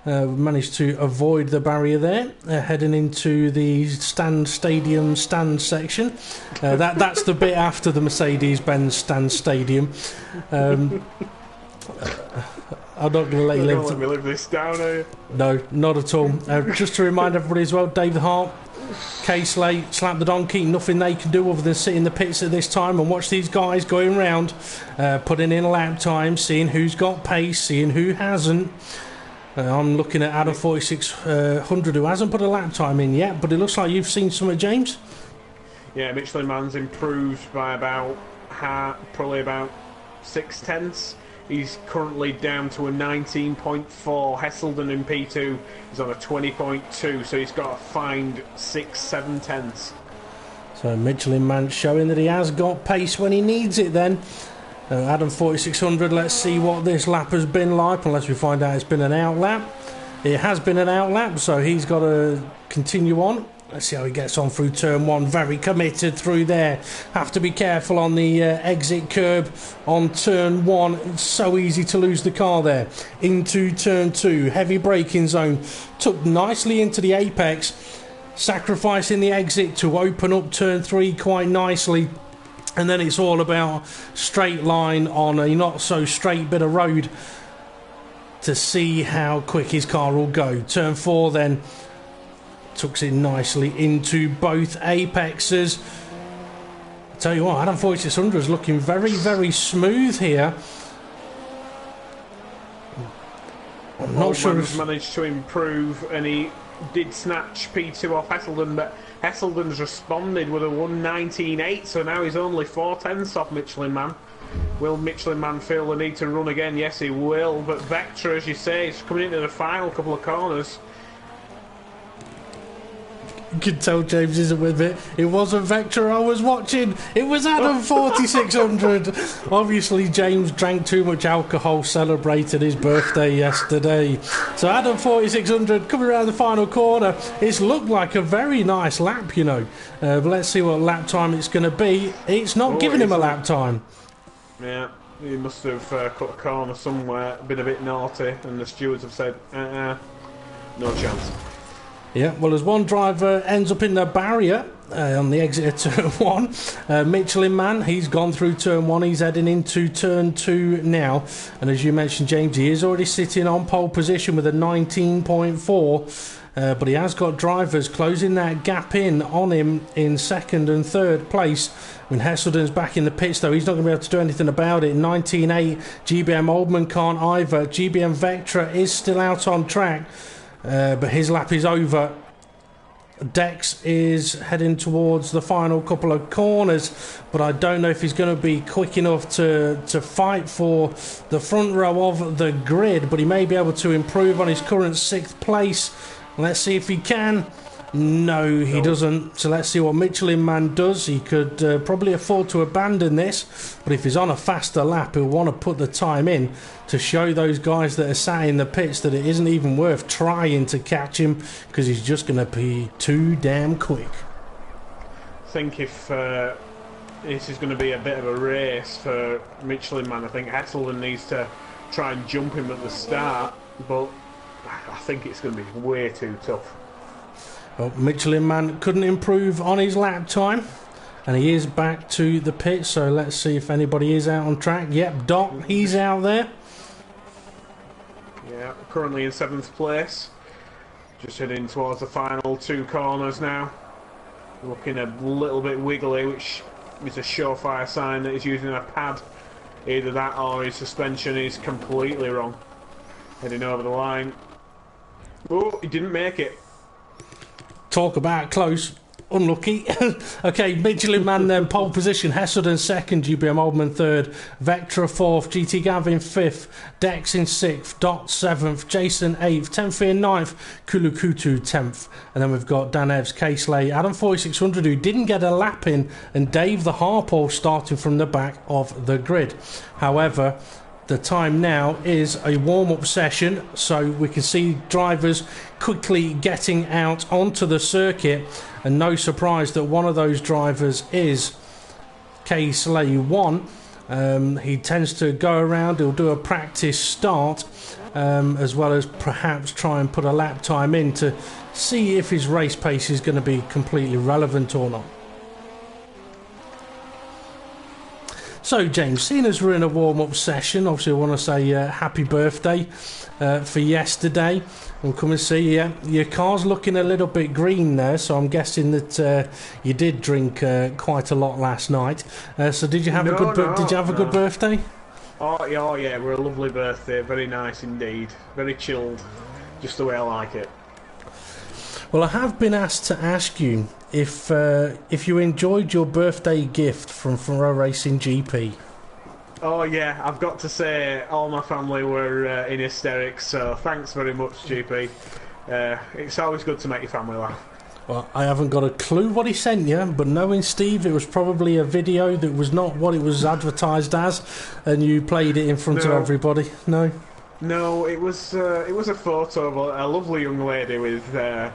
Speaker 1: Managed to avoid the barrier there. Heading into the stadium stand section. That's the bit after the Mercedes-Benz stand stadium. I'm not going to let you live.
Speaker 2: Let me live this down, are you?
Speaker 1: No, not at all. Just to remind everybody as well, David Hart, K-Slate, Slap the Donkey, nothing they can do other than sit in the pits at this time and watch these guys going round, putting in lap time, seeing who's got pace, seeing who hasn't. I'm looking at Adam 4600, who hasn't put a lap time in yet, but it looks like you've seen some of James.
Speaker 2: Yeah, Michelin Man's improved by about probably about 6/10. He's currently down to a 19.4. Hesselden in P2 is on a 20.2, so he's got to find 6-7 tenths.
Speaker 1: So Michelin Man showing that he has got pace when he needs it then. Adam 4600, let's see what this lap has been like, unless we find out it's been an out lap. It has been an out lap, so he's got to continue on. Let's see how he gets on through turn 1. Very committed through there. Have to be careful on the exit curb on turn 1. It's so easy to lose the car there. Into turn 2. Heavy braking zone. Took nicely into the apex. Sacrificing the exit to open up turn 3 quite nicely. And then it's all about straight line on a not so straight bit of road to see how quick his car will go. Turn 4 then. Tucks it nicely into both apexes. I tell you what, Adam 4600 is looking very, very smooth here. I'm not sure if
Speaker 2: managed to improve, and he did snatch P2 off Hesselden, but Hesselden's responded with a 119.8, so now he's only 4/10 off Michelin Man. Will Michelin Man feel the need to run again? Yes, he will, but Vectra, as you say, is coming into the final couple of corners.
Speaker 1: You can tell James isn't with it. It wasn't Vector I was watching. It was Adam 4600. Obviously, James drank too much alcohol, celebrated his birthday yesterday. So Adam 4600 coming around the final corner. It's looked like a very nice lap, you know. But let's see what lap time it's going to be. It's not giving him a lap time.
Speaker 2: Yeah, he must have cut a corner somewhere, been a bit naughty, and the stewards have said, no chance.
Speaker 1: Yeah, well, as one driver ends up in the barrier on the exit of turn 1, Michelin Man, he's gone through turn 1, he's heading into turn 2 now, and as you mentioned, James, he is already sitting on pole position with a 19.4. but he has got drivers closing that gap in on him in second and third place. When Hesselden's back in the pits, though, he's not going to be able to do anything about it. 19.8, GBM Oldman can't either. GBM Vectra is still out on track, but his lap is over. Dex is heading towards the final couple of corners, but I don't know if he's going to be quick enough to fight for the front row of the grid, but he may be able to improve on his current 6th place. Let's see if he can. No, he doesn't. So let's see what Michelin-Man does. He could probably afford to abandon this, but if he's on a faster lap, he'll want to put the time in to show those guys that are sat in the pits that it isn't even worth trying to catch him, because he's just going to be too damn quick.
Speaker 2: I think if this is going to be a bit of a race for Michelin-Man, I think Hesselden needs to try and jump him at the start, but I think it's going to be way too tough.
Speaker 1: Well, Michelin-Man couldn't improve on his lap time, and he is back to the pit, so let's see if anybody is out on track. Yep, Doc, he's out there.
Speaker 2: Yeah, currently in 7th place. Just heading towards the final 2 corners now. Looking a little bit wiggly, which is a surefire sign that he's using a pad. Either that or his suspension is completely wrong. Heading over the line. Oh, he didn't make it.
Speaker 1: Talk about close. Unlucky. Okay, Michelin-Man then pole position. Hesselden 2nd, GBM Oldman 3rd, Vectra 4th, GT Gavin 5th, Dex in 6th, Dot 7th, Jason 8th, 10th and 9th, Kulukutu 10th. And then we've got Dan Evs, Caseley, Adam 4600 who didn't get a lap in, and Dave the Harpole starting from the back of the grid. However, the time now is a warm-up session, so we can see drivers quickly getting out onto the circuit, and no surprise that one of those drivers is Caseley 1. He tends to go around, he'll do a practice start, as well as perhaps try and put a lap time in to see if his race pace is going to be completely relevant or not. So, James, seeing as we're in a warm-up session, obviously I want to say happy birthday for yesterday. We'll come and see you. Your car's looking a little bit green there, so I'm guessing that you did drink quite a lot last night. So, did you have a good birthday?
Speaker 2: Oh yeah, we're a lovely birthday. Very nice indeed. Very chilled, just the way I like it.
Speaker 1: Well, I have been asked to ask you if you enjoyed your birthday gift from Front Row Racing GP.
Speaker 2: Oh yeah, I've got to say all my family were in hysterics, so thanks very much GP. It's always good to make your family laugh.
Speaker 1: Well, I haven't got a clue what he sent you, but knowing Steve, it was probably a video that was not what it was advertised as, and you played it in front of everybody. No,
Speaker 2: it was a photo of a lovely young lady with a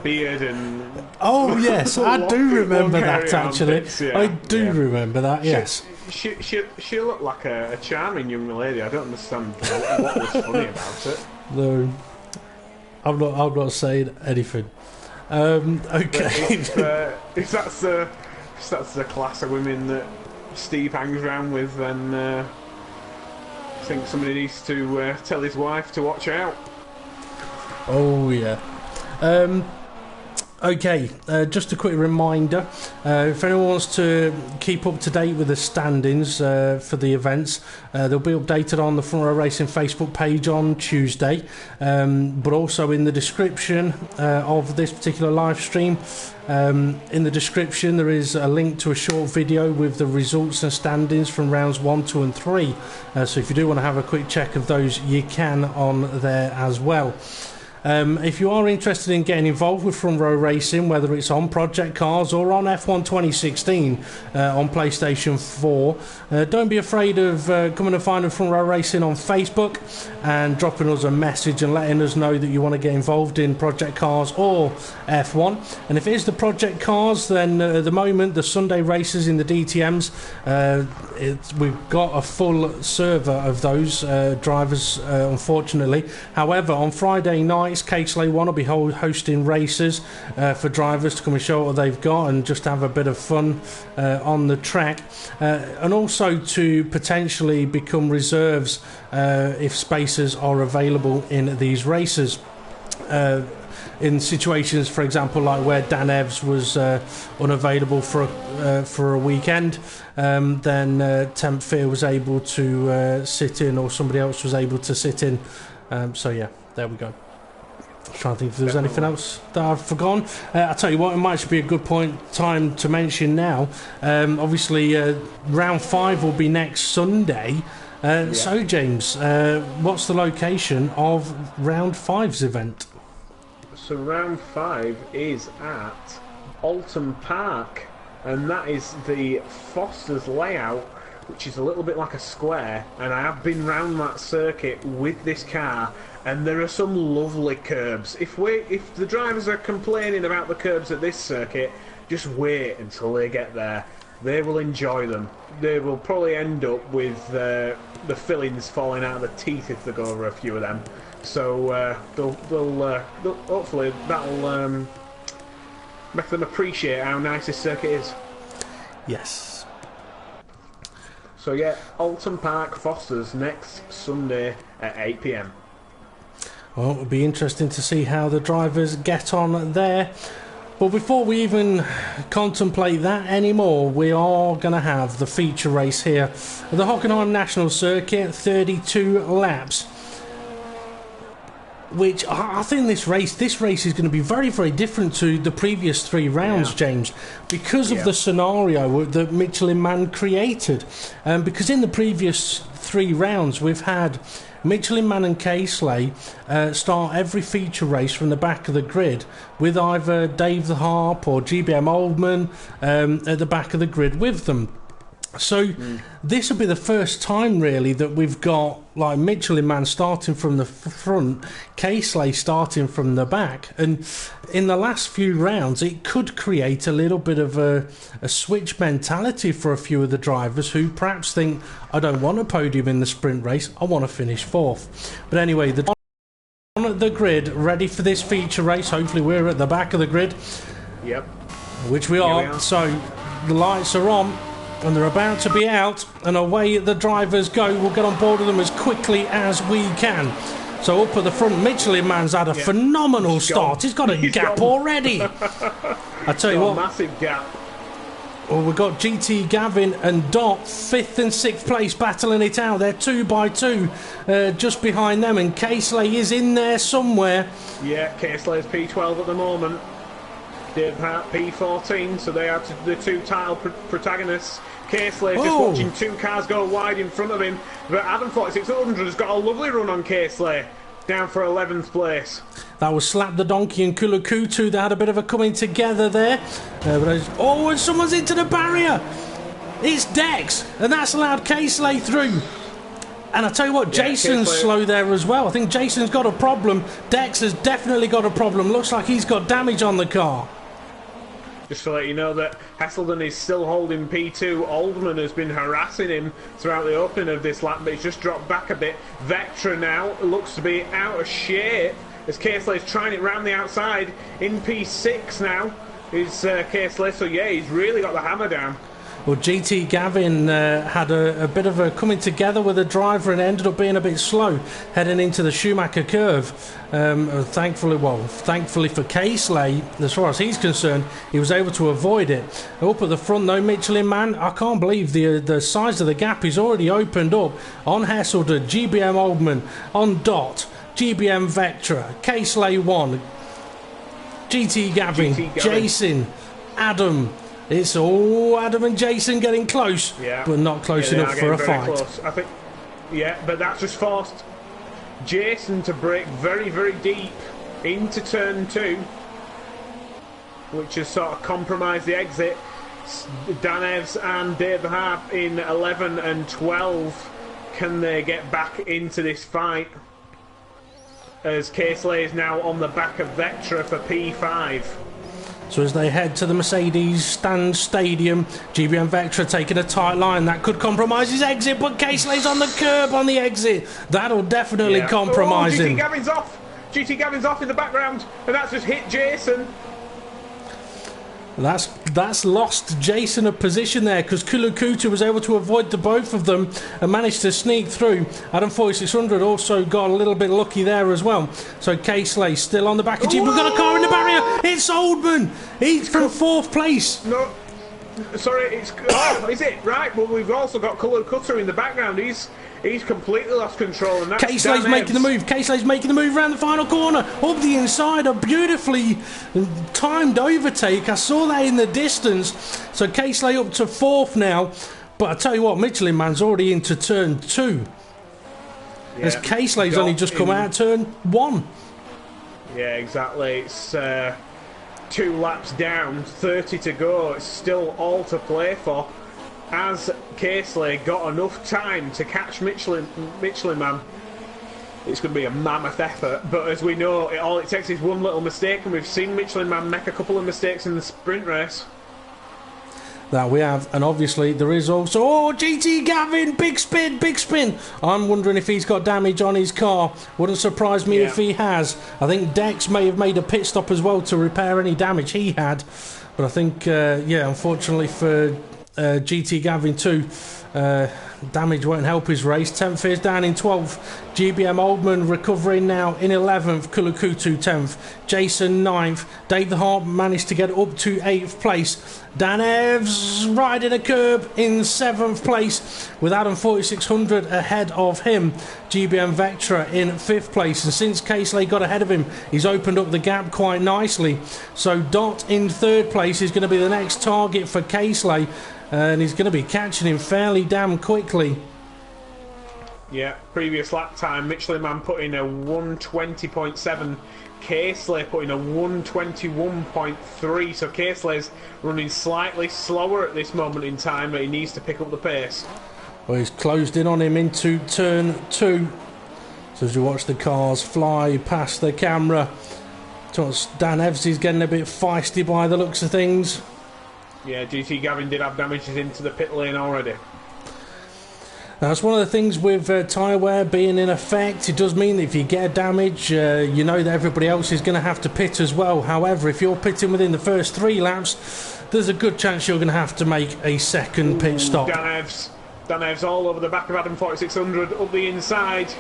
Speaker 2: beard and...
Speaker 1: Oh yes, I do remember that actually.
Speaker 2: Bits, yeah.
Speaker 1: I do remember that, yes.
Speaker 2: She looked like a charming young lady. I don't understand what was funny about it.
Speaker 1: No, I'm not saying anything. Okay.
Speaker 2: If that's the class of women that Steve hangs around with, then I think somebody needs to tell his wife to watch out.
Speaker 1: Oh yeah. Okay, just a quick reminder, if anyone wants to keep up to date with the standings for the events, they'll be updated on the Front Row Racing Facebook page on Tuesday, but also in the description of this particular live stream. In the description there is a link to a short video with the results and standings from rounds 1, 2 and 3, so if you do want to have a quick check of those, you can on there as well. If you are interested in getting involved with Front Row Racing, whether it's on ProjectCARS or on F1 2016 on PlayStation 4, don't be afraid of coming and finding Front Row Racing on Facebook and dropping us a message and letting us know that you want to get involved in ProjectCARS or F1. And if it is the ProjectCARS, then at the moment the Sunday races in the DTMs, we've got a full server of those drivers, unfortunately. However, on Friday night, Caseley 1 will be hosting races for drivers to come and show what they've got and just have a bit of fun on the track, and also to potentially become reserves if spaces are available in these races. in situations, for example, like where Dan Evs was unavailable for a weekend, then Temp Fear was able to sit in, or somebody else was able to sit in. So yeah, there we go. I'm trying to think if there's anything else that I've forgotten. I'll tell you what, it might be a good time to mention now. Obviously, round 5 will be next Sunday. So, James, what's the location of round 5's event?
Speaker 2: So, round 5 is at Alton Park, and that is the Foster's layout, which is a little bit like a square. And I have been round that circuit with this car, and there are some lovely curbs. If the drivers are complaining about the curbs at this circuit, just wait until they get there. They will enjoy them. They will probably end up with the fillings falling out of the teeth if they go over a few of them. So they'll hopefully that'll make them appreciate how nice this circuit is.
Speaker 1: Yes.
Speaker 2: So yeah, Alton Park Foster's next Sunday at 8 p.m.
Speaker 1: Well, it'll be interesting to see how the drivers get on there. But before we even contemplate that anymore, we are going to have the feature race here at the Hockenheim National Circuit, 32 laps. Which I think this race is going to be very, very different to the previous 3 rounds, James, because of the scenario that Michelin Man created. Because in the previous 3 rounds, we've had Michelin Man and K-Slay start every feature race from the back of the grid with either Dave the Harp or GBM Oldman at the back of the grid with them. So this will be the first time really that we've got like Michelin Man starting from the front, K-Slay starting from the back, and in the last few rounds it could create a little bit of a switch mentality for a few of the drivers who perhaps think, I don't want a podium in the sprint race, I want to finish 4th. But anyway, on the grid, ready for this feature race. Hopefully we're at the back of the grid.
Speaker 2: Yep.
Speaker 1: Which we are. So the lights are on and they're about to be out, and away the drivers go. We'll get on board with them as quickly as we can. So up at the front, Michelin Man's had a phenomenal start. He's got a gap already. I tell you what,
Speaker 2: massive gap.
Speaker 1: Well, we've got GT Gavin and Dot 5th and 6th place battling it out. They're 2 by 2 just behind them, and K-Slay is in there somewhere.
Speaker 2: Yeah, K-Slay's P12 at the moment. Dave Hart P14, so they are the 2 title protagonists. K-Slay just watching 2 cars go wide in front of him, but Adam 4600 has got a lovely run on K-Slay, down for 11th place.
Speaker 1: That was Slap the Donkey and Kulakutu. They had a bit of a coming together there. And someone's into the barrier. It's Dex, and that's allowed K-Slay through. And I tell you what, Jason's slow there as well. I think Jason's got a problem. Dex has definitely got a problem. Looks like he's got damage on the car.
Speaker 2: Just to let you know that Hesselden is still holding P2. Oldman has been harassing him throughout the opening of this lap, but he's just dropped back a bit. Vectra now looks to be out of shape as K-Slay's trying it round the outside. In P6 now is K-Slay, so yeah, he's really got the hammer down.
Speaker 1: Well, GT Gavin had a bit of a coming together with the driver and ended up being a bit slow heading into the Schumacher curve. Thankfully for K-Slay, as far as he's concerned, he was able to avoid it. Up at the front though, Michelin Man, I can't believe the size of the gap he's already opened up on Hesselden, GBM Oldman, on Dot, GBM Vectra, K-Slay 1, GT Gavin, Jason, Adam. It's all Adam and Jason getting close, but not close enough for a fight.
Speaker 2: Close. I think, but that's just forced Jason to brake very, very deep into turn 2, which has sort of compromised the exit. Danevs and Dave Harp in 11 and 12. Can they get back into this fight? As K-Slay is now on the back of Vectra for P5.
Speaker 1: So as they head to the Mercedes stand stadium, GBM Vectra taking a tight line. That could compromise his exit, but K-Slay's on the curb on the exit. That'll definitely compromise him.
Speaker 2: GT Gavin's off in the background, and that's just hit Jason.
Speaker 1: That's that's lost Jason a position there, because Kulukutu was able to avoid the both of them and managed to sneak through. Adam 4600 also got a little bit lucky there as well. So K-Slay still on the back of Jeep. We've got a car in the barrier. It's Oldman. He's from 4th place.
Speaker 2: No, sorry, it's... Oh, is it? Right, but we've also got Kulukutu in the background. He's completely lost control, and that's
Speaker 1: K-Slay's making the move. K-Slay's making the move around the final corner. Up the inside, a beautifully timed overtake. I saw that in the distance. So K-Slay up to 4th now. But I tell you what, Michelin Man's already into turn 2. Yeah, as K-Slay's only just come out turn 1.
Speaker 2: Yeah, exactly. It's 2 laps down, 30 to go. It's still all to play for. As K-Slay got enough time to catch Michelin Man, it's going to be a mammoth effort. But as we know, all it takes is one little mistake, and we've seen Michelin Man make a couple of mistakes in the sprint race.
Speaker 1: That we have, and obviously there is also... Oh, GT Gavin, big spin, big spin. I'm wondering if he's got damage on his car. Wouldn't surprise me if he has. I think Dex may have made a pit stop as well to repair any damage he had. But I think, unfortunately for GT Gavin too, damage won't help his race. 10th is down in 12th. GBM Oldman recovering now in 11th. Kulukutu 10th. Jason 9th. Dave the Hart managed to get up to 8th place. Dan Evans riding a curb in 7th place, with Adam 4600 ahead of him. GBM Vectra in 5th place, and since K-Slay got ahead of him, he's opened up the gap quite nicely. So Dot in 3rd place is going to be the next target for K-Slay, and he's going to be catching him fairly damn quickly.
Speaker 2: Yeah, previous lap time, Michelin Man put in a 120.7, K-Slay put in a 121.3, so K-Slay's running slightly slower at this moment in time, but he needs to pick up the pace.
Speaker 1: Well, he's closed in on him into turn 2. So as you watch the cars fly past the camera, Dan Evans is getting a bit feisty by the looks of things.
Speaker 2: Yeah, GT Gavin did have damages into the pit lane already.
Speaker 1: That's one of the things with tyre wear being in effect. It does mean that if you get damage, you know that everybody else is going to have to pit as well. However, if you're pitting within the first 3 laps, there's a good chance you're going to have to make a second pit stop.
Speaker 2: Dan Evans all over the back of Adam 4600, up the inside.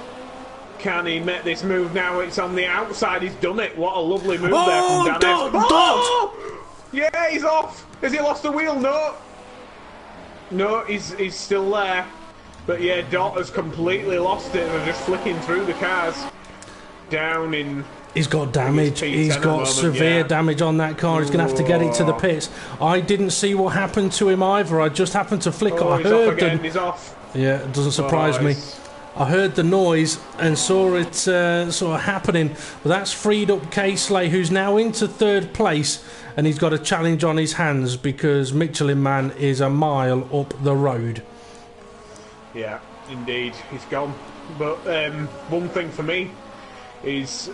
Speaker 2: Can he make this move now? It's on the outside. He's done it. What a lovely move there from Dan Evans.
Speaker 1: Dot!
Speaker 2: Yeah, he's off. Has he lost the wheel? No, he's still there. But yeah, Dot has completely lost it and are just flicking through the cars. Down in...
Speaker 1: He's got damage. He's got severe damage on that car. He's going to have to get it to the pits. I didn't see what happened to him either. I just happened to flick. I heard them.
Speaker 2: He's off.
Speaker 1: Yeah, it doesn't surprise me. I heard the noise and saw it sort of happening. But that's freed up K-Slay, who's now into 3rd place, and he's got a challenge on his hands because Michelin Man is a mile up the road.
Speaker 2: Yeah, indeed, he's gone. But one thing for me is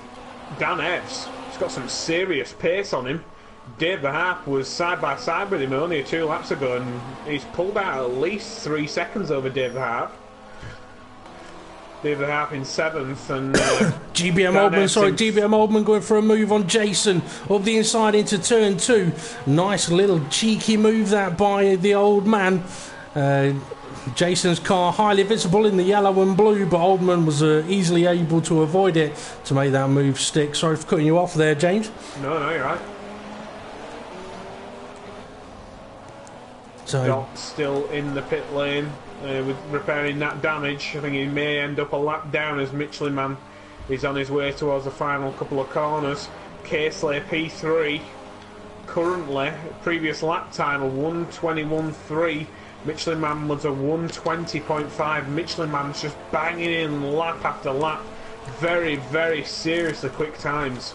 Speaker 2: Dan Evans. He's got some serious pace on him. Dave the Harp was side by side with him only 2 laps ago, and he's pulled out at least 3 seconds over Dave the Harp. Dave the Harp in 7th, and
Speaker 1: GBM Oldman going for a move on Jason up the inside into turn 2. Nice little cheeky move that by the old man. Jason's car highly visible in the yellow and blue, but Oldman was easily able to avoid it to make that move stick. Sorry for cutting you off there, James.
Speaker 2: No, you're right.
Speaker 1: So
Speaker 2: Dot's still in the pit lane with repairing that damage. I think he may end up a lap down as Michelin Man is on his way towards the final couple of corners. K-Slay P3 currently, previous lap time of 121.3. Michelin Man was a 120.5. Michelin Man's just banging in lap after lap. Very, very seriously quick times.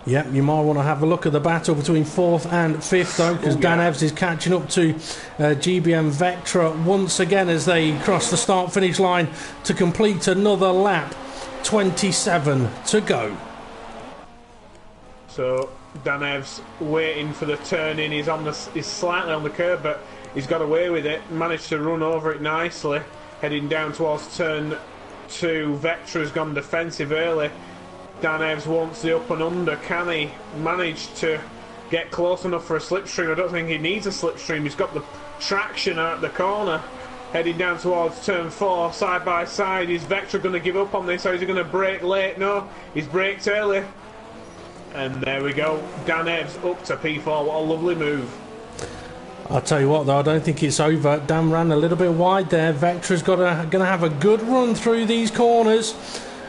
Speaker 1: Yep, you might want to have a look at the battle between 4th and 5th though, because Dan Evans is catching up to GBM Vectra once again as they cross the start-finish line to complete another lap. 27 to go.
Speaker 2: So Dan Evans waiting for the turn in. He's slightly on the curb, but he's got away with it. Managed to run over it nicely. Heading down towards turn 2. Vectra's gone defensive early. Dan Evans wants the up and under. Can he manage to get close enough for a slipstream. I don't think he needs a slipstream. He's got the traction out the corner. Heading down towards turn 4, side by side. Is Vectra going to give up on this, or is he going to brake late? No, he's braked early. And there we go. Dan Ebbs up to P4. What a lovely move.
Speaker 1: I'll tell you what, though, I don't think it's over. Dan ran a little bit wide there. Vectra's going to have a good run through these corners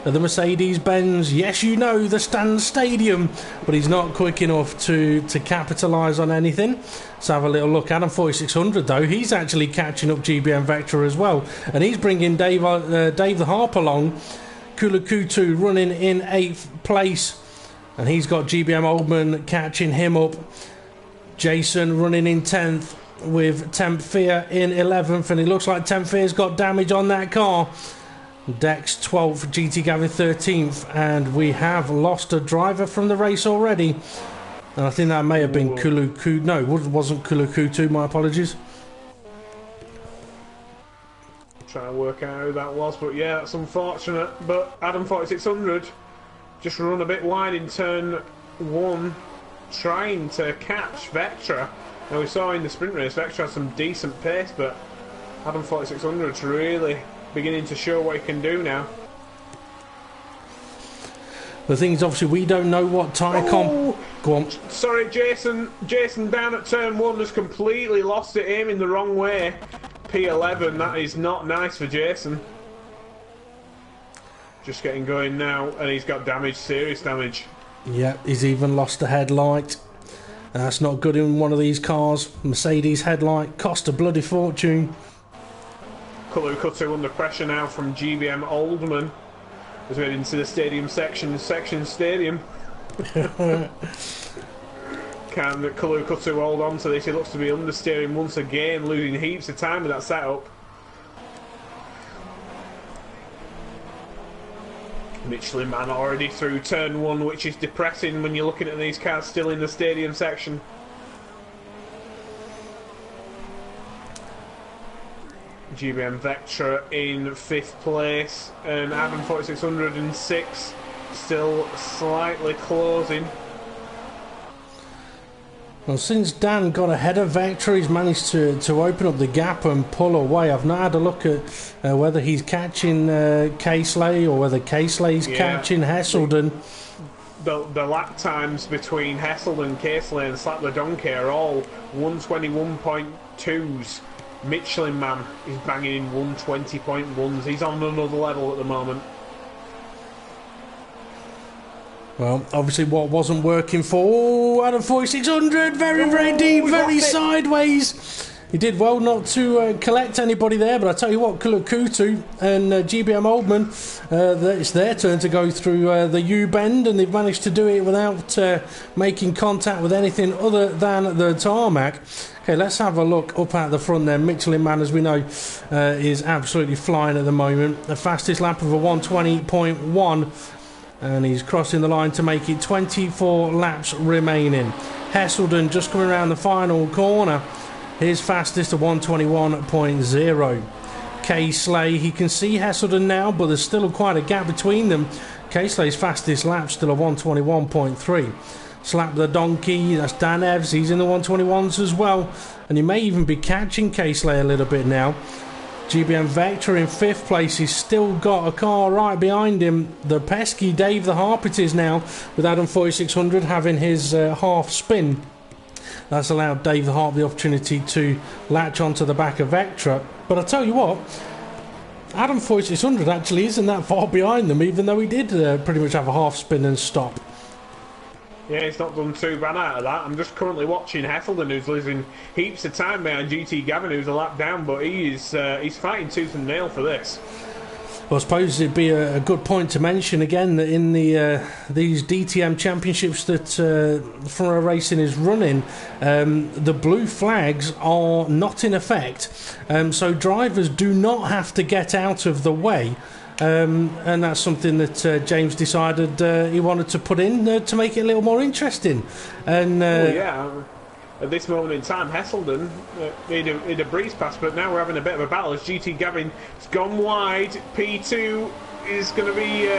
Speaker 1: of the Mercedes-Benz. Yes, you know, the Stan Stadium, but he's not quick enough to capitalise on anything. Let's have a little look. Adam 4600, though, he's actually catching up GBM Vectra as well, and he's bringing Dave the Harp along. Kulukutu running in 8th place, and he's got GBM Oldman catching him up. Jason running in 10th with Temp Fear in 11th, and it looks like Temp Fear's got damage on that car. Dex 12th, GT Gavin 13th, and we have lost a driver from the race already. And I think that may have been Kulukutu. No, it wasn't Kulukutu, my apologies.
Speaker 2: Trying to work out who that was, but yeah, that's unfortunate. But Adam 4600 just run a bit wide in turn 1, trying to catch Vectra. Now we saw in the sprint race, Vectra had some decent pace, but Adam 4600's really beginning to show what he can do now.
Speaker 1: The thing is, obviously, we don't know what tyre comp... Go on.
Speaker 2: Sorry, Jason down at turn 1 has completely lost it, aiming the wrong way. P11, that is not nice for Jason. Just getting going now, and he's got damage, serious damage.
Speaker 1: Yeah, he's even lost a headlight. That's not good in one of these cars. Mercedes headlight cost a bloody fortune.
Speaker 2: Kulukutu under pressure now from GBM Oldman as we head into the stadium section stadium. Can Kulukutu hold on to this? He looks to be understeering once again, losing heaps of time with that setup. Michelin Man already through turn 1, which is depressing when you're looking at these cars still in the stadium section. GBM Vectra in 5th place, and Adam 4606 still slightly closing.
Speaker 1: Well, since Dan got ahead of Vectra, he's managed to open up the gap and pull away. I've not had a look at whether he's catching Casely or whether Casely's catching Hesselden.
Speaker 2: The lap times between Hesselden, Casely and Slap the Donkey are all 121.2s. Michelin Man is banging in 120.1s. He's on another level at the moment.
Speaker 1: Well, obviously what wasn't working for Adam 4600, very deep, very sideways. He did well not to collect anybody there, but I tell you what, Kulukutu and GBM Oldman, it's their turn to go through the U-bend, and they've managed to do it without making contact with anything other than the tarmac. Okay, let's have a look up at the front there. Michelin Man, as we know, is absolutely flying at the moment. The fastest lap of a 120.1, and he's crossing the line to make it 24 laps remaining. Hesselden just coming around the final corner. His fastest, a 121.0. Casely, he can see Hesselden now, but there's still quite a gap between them. Casely's fastest lap still a 121.3. Slap the Donkey, that's Dan Evs, he's in the 121s as well, and he may even be catching Casely a little bit now. GBM Vectra in 5th place, he's still got a car right behind him. The pesky Dave the Harp it is now, with Adam 4600 having his half spin. That's allowed Dave the Harp the opportunity to latch onto the back of Vectra. But I tell you what, Adam 4600 actually isn't that far behind them, even though he did pretty much have a half spin and stop.
Speaker 2: Yeah, he's not done too bad out of that. I'm just currently watching Hesselden, who's losing heaps of time behind GT Gavin, who's a lap down, but he's fighting tooth and nail for this.
Speaker 1: Well, I suppose it'd be a good point to mention again that in these DTM championships that Front Row Racing is running, the blue flags are not in effect, so drivers do not have to get out of the way. And that's something that James decided he wanted to put in to make it a little more interesting. And
Speaker 2: at this moment in time, Hesselden in a breeze pass, but now we're having a bit of a battle as GT Gavin has gone wide. P2 is going to be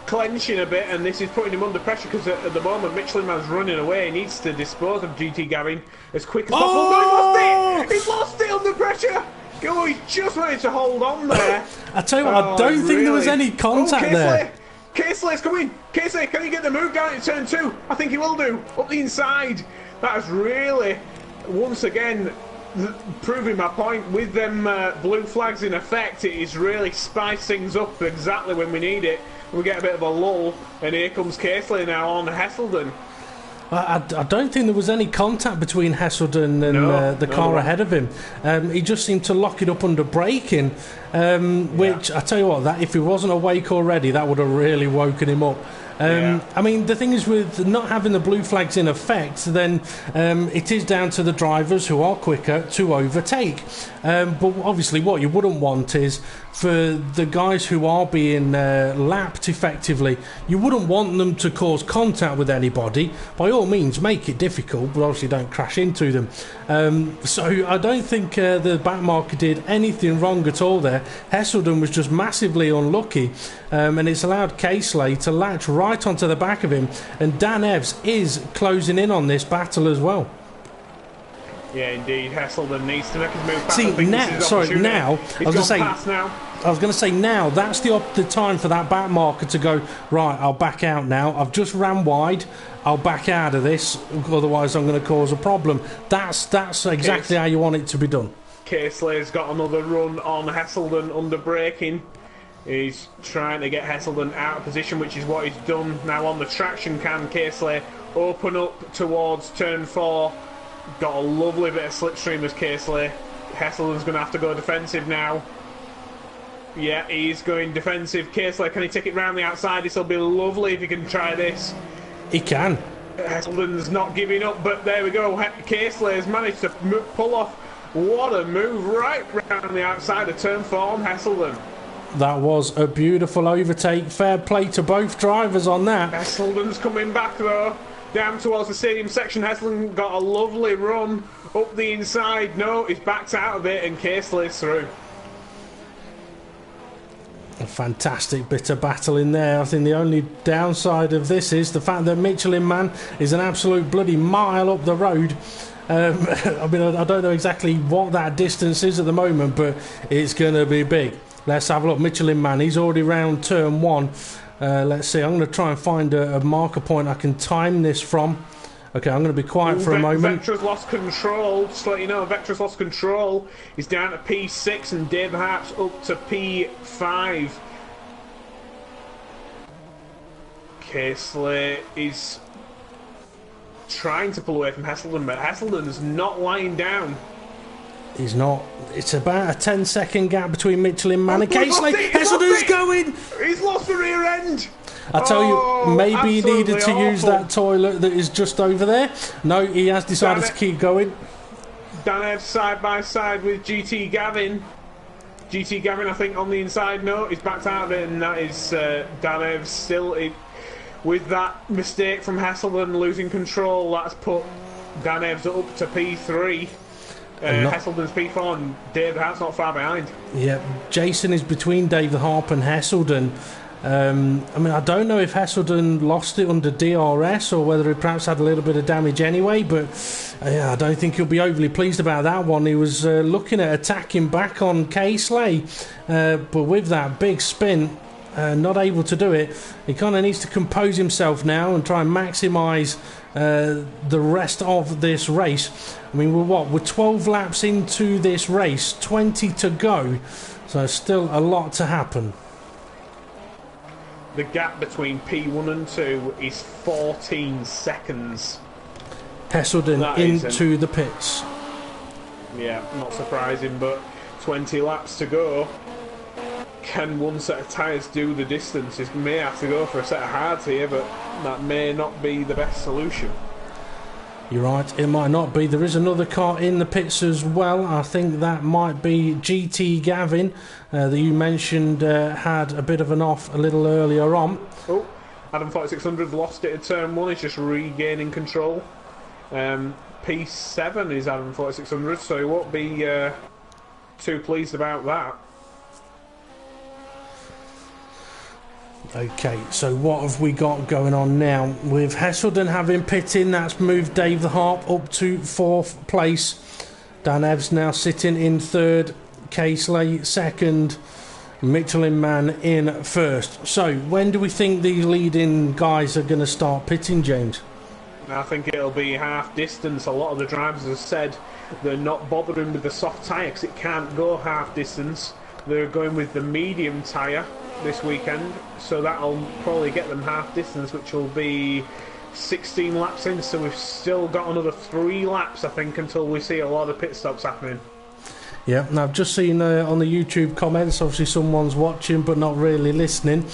Speaker 2: clenching a bit, and this is putting him under pressure because at the moment Michelin Man's running away. He needs to dispose of GT Gavin as quick as possible. No, he lost it! He's lost it under pressure! Oh, he just managed to hold on there.
Speaker 1: I tell you what, I don't think there was any contact there.
Speaker 2: Kesley's coming! Kesley, can he get the move down in turn 2? I think he will do. Up the inside. That is really, once again, proving my point. With them blue flags in effect, it is really spiced things up exactly when we need it. We get a bit of a lull, and here comes Kesley now on Hesselden.
Speaker 1: I don't think there was any contact between Hesselden and the car ahead of him. He just seemed to lock it up under braking, which, I tell you what, that if he wasn't awake already, that would have really woken him up. I mean, the thing is, with not having the blue flags in effect, then it is down to the drivers who are quicker to overtake. But obviously what you wouldn't want is for the guys who are being lapped effectively, you wouldn't want them to cause contact with anybody. By all means, make it difficult, but obviously don't crash into them. So I don't think the backmarker did anything wrong at all there. Hesselden was just massively unlucky, and it's allowed Kesley to latch right onto the back of him, and Dan Evs is closing in on this battle as well.
Speaker 2: Yeah, indeed. Hesselden needs to make his move back.
Speaker 1: See, now, I was going to say now, that's the time for that back marker to go, right, I'll back out now. I've just ran wide. I'll back out of this, otherwise I'm going to cause a problem. That's exactly how you want it to be done.
Speaker 2: Kesley's got another run on Hesselden under braking. He's trying to get Hesselden out of position, which is what he's done. Now on the traction can Kesley open up towards turn 4. Got a lovely bit of slipstream as Kesley. Hesselden's going to have to go defensive now. Yeah, he's going defensive. Kesley, can he take it round the outside? This will be lovely if he can try this.
Speaker 1: He can.
Speaker 2: Hesselden's not giving up, but there we go. Kesley has managed to pull off. What a move right round the outside of turn 4 on Hesselden.
Speaker 1: That was a beautiful overtake. Fair play to both drivers on that.
Speaker 2: Hesselden's coming back though. Down towards the stadium section. Hesselden got a lovely run up the inside. No, he's backed out of it, and Kesley's through.
Speaker 1: A fantastic bit of battle in there. I think the only downside of this is the fact that Michelin Man is an absolute bloody mile up the road. I mean, I don't know exactly what that distance is at the moment, but it's going to be big. Let's have a look. Michelin Man, he's already round turn 1. Let's see, I'm going to try and find a marker point I can time this from. Okay, I'm going to be quiet for a moment.
Speaker 2: Vectra's lost control. Just to let you know, Vectra's lost control. He's down to P6 and Dave Harp's up to P5. Kesley is trying to pull away from Hesselden, but Hesselden's not lying down.
Speaker 1: He's not. It's about a 10-second gap between Michelin Man and Kesley. Hesselden's going!
Speaker 2: He's lost the rear end!
Speaker 1: I tell you, maybe he needed to use that toilet that is just over there. No, he has decided to keep going.
Speaker 2: Dan Evs side by side with GT Gavin. GT Gavin, I think, on the inside. No, he's backed out of it, and that is Dan Evs still. With that mistake from Hesselden losing control, that's put Dan Evs up to P3. Hesselden's P4 and Dave Hart's not far behind.
Speaker 1: Yeah, Jason is between Dave Harp and Hesselden. I mean, I don't know if Hesselden lost it under DRS or whether he perhaps had a little bit of damage anyway, but yeah, I don't think he'll be overly pleased about that one. He was looking at attacking back on Kesley, but with that big spin, not able to do it. He kind of needs to compose himself now and try and maximise the rest of this race. I mean, we're 12 laps into this race, 20 to go, so still a lot to happen.
Speaker 2: The gap between P1 and 2 is 14 seconds.
Speaker 1: Hesselden into the pits.
Speaker 2: Yeah, not surprising, but 20 laps to go. Can one set of tyres do the distance? He may have to go for a set of hards here, but that may not be the best solution.
Speaker 1: You're right, it might not be. There is another car in the pits as well. I think that might be GT Gavin that you mentioned had a bit of an off a little earlier on.
Speaker 2: Oh, Adam 4600 lost it at turn 1. He's just regaining control. P7 is Adam 4600, so he won't be too pleased about that.
Speaker 1: Okay, so what have we got going on now? With Hesselden having pit in, that's moved Dave the Harp up to 4th place. Dan Evans now sitting in 3rd, Casely 2nd, Michelin Man in 1st. So, when do we think these leading guys are going to start pitting, James?
Speaker 2: I think it'll be half distance. A lot of the drivers have said they're not bothering with the soft tyre because it can't go half distance. They're going with the medium tyre this weekend, so that'll probably get them half distance, which will be 16 laps in. So we've still got another 3 laps, I think, until we see a lot of pit stops happening.
Speaker 1: Yeah, now I've just seen on the YouTube comments, obviously someone's watching but not really listening.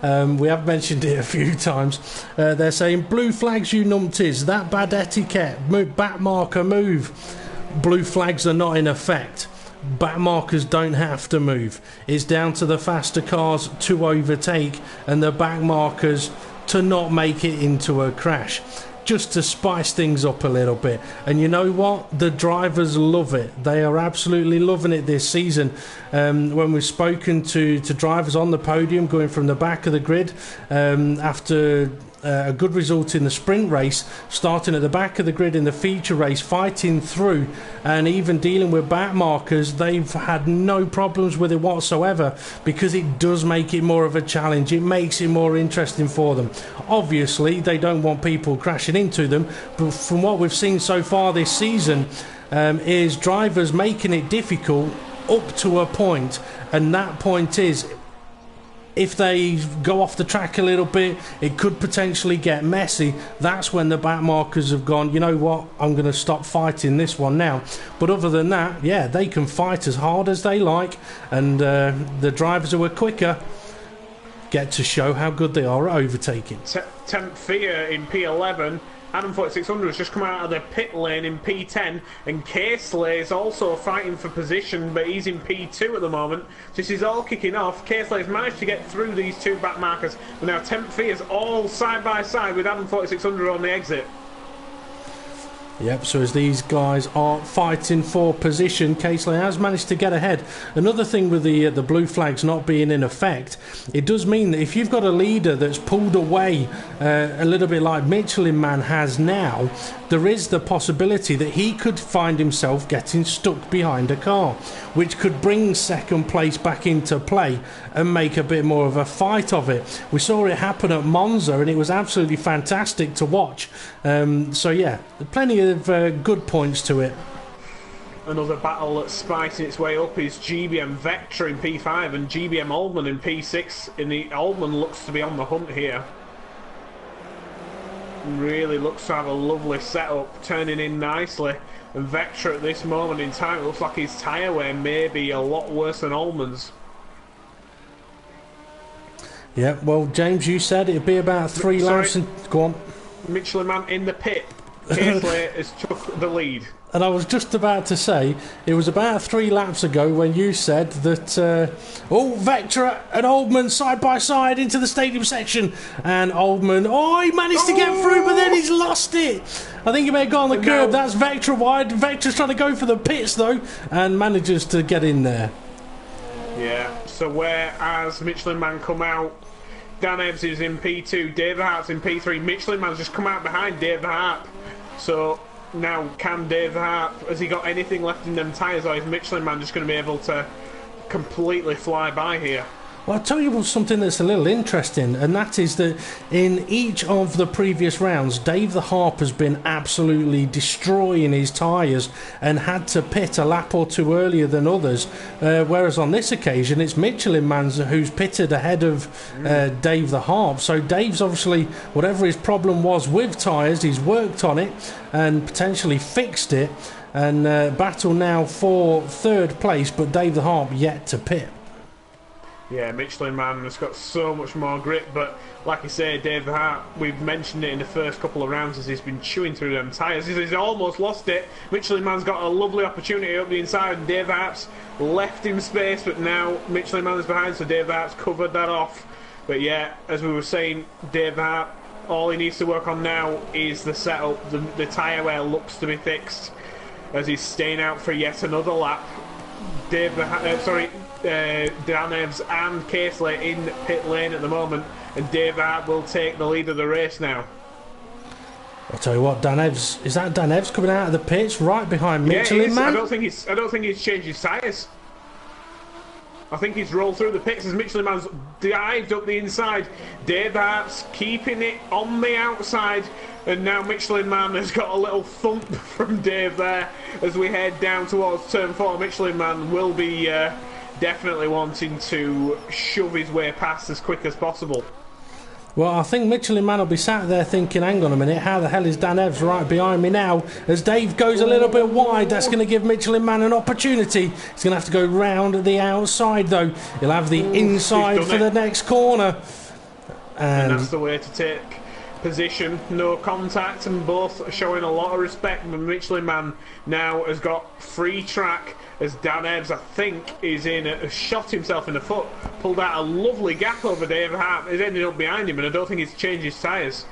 Speaker 1: We have mentioned it a few times. They're saying, blue flags, you numpties, that bad etiquette, back marker move. Blue flags are not in effect. Back markers don't have to move. It's down to the faster cars to overtake and the back markers to not make it into a crash, just to spice things up a little bit. And you know what? The drivers love it. They are absolutely loving it this season. When we've spoken to drivers on the podium going from the back of the grid after a good result in the sprint race, starting at the back of the grid in the feature race, fighting through and even dealing with back markers, they've had no problems with it whatsoever, because it does make it more of a challenge. It makes it more interesting for them. Obviously they don't want people crashing into them, but from what we've seen so far this season, is drivers making it difficult up to a point, and that point is, if they go off the track a little bit, it could potentially get messy. That's when the back markers have gone, you know what, I'm going to stop fighting this one now. But other than that, yeah, they can fight as hard as they like, and the drivers who are quicker get to show how good they are at overtaking.
Speaker 2: Temp Fear in P11. Adam 4600 has just come out of the pit lane in P10, and Casely is also fighting for position, but he's in P2 at the moment. This is all kicking off. Casely has managed to get through these 2 back markers, but now Temp Fear's all side by side with Adam 4600 on the exit.
Speaker 1: Yep, so as these guys are fighting for position, Casely has managed to get ahead. Another thing with the blue flags not being in effect, it does mean that if you've got a leader that's pulled away a little bit like Michelin Man has now, there is the possibility that he could find himself getting stuck behind a car, which could bring second place back into play and make a bit more of a fight of it. We saw it happen at Monza and it was absolutely fantastic to watch. So yeah, plenty of good points to it.
Speaker 2: Another battle that's spicing its way up is GBM Vectra in P5 and GBM Oldman in P6. And the Oldman looks to be on the hunt here. Really looks to have a lovely setup, turning in nicely. And Vectra at this moment in time, it looks like his tyre wear may be a lot worse than Oldman's.
Speaker 1: Yeah, well, James, you said it'd be about 3 laps. And go on. Michelin
Speaker 2: Man in the pit. Casely has took the lead.
Speaker 1: And I was just about to say, it was about 3 laps ago when you said that, Vectra and Oldman side by side into the stadium section. And Oldman, he managed to get through, but then he's lost it. I think he may have got on the curb. That's Vectra wide. Vectra's trying to go for the pits, though, and manages to get in there.
Speaker 2: Yeah, so whereas Michelin Man come out, Dan Evans is in P2, Dave Hart's in P3, Michelin Man's just come out behind Dave Hart. So now can Dave Hart, has he got anything left in them tyres, or is Michelin Man just going to be able to completely fly by here?
Speaker 1: Well, I'll tell you something that's a little interesting, and that is that in each of the previous rounds, Dave the Harp has been absolutely destroying his tyres and had to pit a lap or 2 earlier than others, whereas on this occasion it's Michelin Man who's pitted ahead of Dave the Harp. So Dave's obviously, whatever his problem was with tyres, he's worked on it and potentially fixed it, and battle now for 3rd place, but Dave the Harp yet to pit.
Speaker 2: Yeah, Michelin Man has got so much more grip, but like I say, Dave the Hart, we've mentioned it in the first couple of rounds as he's been chewing through them tyres. He's almost lost it. Michelin Man's got a lovely opportunity up the inside, and Dave Hart's left him space, but now Michelin Man is behind, so Dave Hart's covered that off. But yeah, as we were saying, Dave Hart, all he needs to work on now is the setup. The tyre wear looks to be fixed as he's staying out for yet another lap. Dan Evans and Casely in pit lane at the moment. and Dave Hart will take the lead of the race now.
Speaker 1: I'll tell you what, Dan Evs, is that Dan Evs coming out of the pits right behind Michelin Man?
Speaker 2: I don't think he's changed his tyres. I think he's rolled through the pits as Michelin Man's dived up the inside. Dave Hart's keeping it on the outside, and now Michelin Man has got a little thump from Dave there as we head down towards turn 4. Michelin Man will be definitely wanting to shove his way past as quick as possible.
Speaker 1: Well, I think Michelin Man will be sat there thinking, hang on a minute, how the hell is Dan Evs right behind me now? As Dave goes a little bit wide, that's going to give Michelin Man an opportunity. He's going to have to go round the outside, though. He'll have the inside for the next corner.
Speaker 2: And that's the way to take position. No contact, and both showing a lot of respect. But Michelin Man now has got free track, as Dan Evs, I think, is shot himself in the foot, pulled out a lovely gap over Dave Hart. He's ended up behind him, and I don't think he's changed his tyres.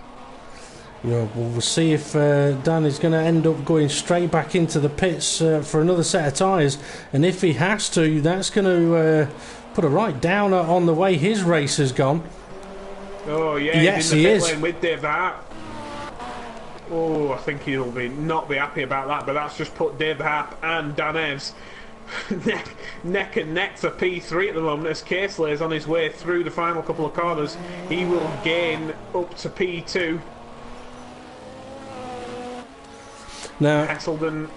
Speaker 1: Yeah, well, we'll see if Dan is going to end up going straight back into the pits for another set of tyres, and if he has to, that's going to put a right downer on the way his race has gone.
Speaker 2: Oh yeah,
Speaker 1: yes,
Speaker 2: he's in the
Speaker 1: he
Speaker 2: pit
Speaker 1: is.
Speaker 2: lane with Dave Hart. Oh, I think he'll not be happy about that, but that's just put Dave Hart and Dan Evs neck and neck for P3 at the moment, as Casely is on his way through the final couple of corners. He will gain up to P2.
Speaker 1: Now,
Speaker 2: Hesselden,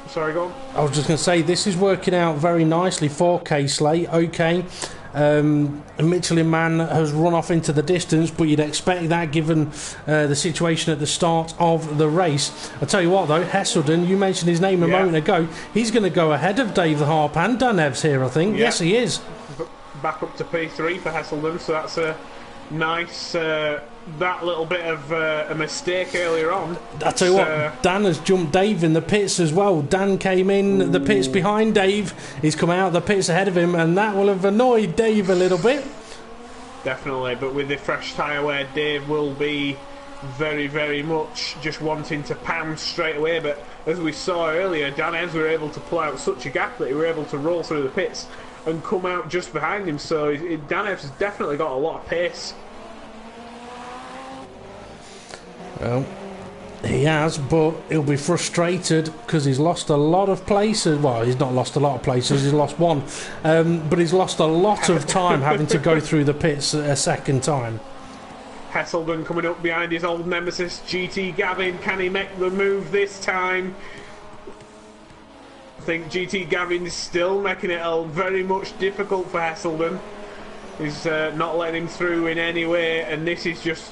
Speaker 2: sorry, go on.
Speaker 1: I was just going to say, this is working out very nicely for Casely. Okay, Michelin Man has run off into the distance, but you'd expect that given the situation at the start of the race. I'll tell you what though, Hesselden, you mentioned his name a moment ago, he's going to go ahead of Dave the Harp and Dan Evs here, I think. Yes, he is.
Speaker 2: Back up to P3 for Hesselden, so that's a nice, that little bit of a mistake earlier on.
Speaker 1: I'll tell you what, Dan has jumped Dave in the pits as well. Dan came in the pits behind Dave, he's come out the pits ahead of him, and that will have annoyed Dave a little bit.
Speaker 2: Definitely, but with the fresh tyre wear, Dave will be very, very much just wanting to pound straight away. But as we saw earlier, Dan Evs were able to pull out such a gap that he were able to roll through the pits and come out just behind him, so Dan Evs has definitely got a lot of pace.
Speaker 1: Well, he has, but he'll be frustrated because he's lost a lot of places. Well, he's not lost a lot of places, he's lost one, but he's lost a lot of time having to go through the pits a second time.
Speaker 2: Hesselden coming up behind his old nemesis GT Gavin. Can he make the move this time? I think GT Gavin is still making it very much difficult for Hesselden. He's not letting him through in any way, and this is just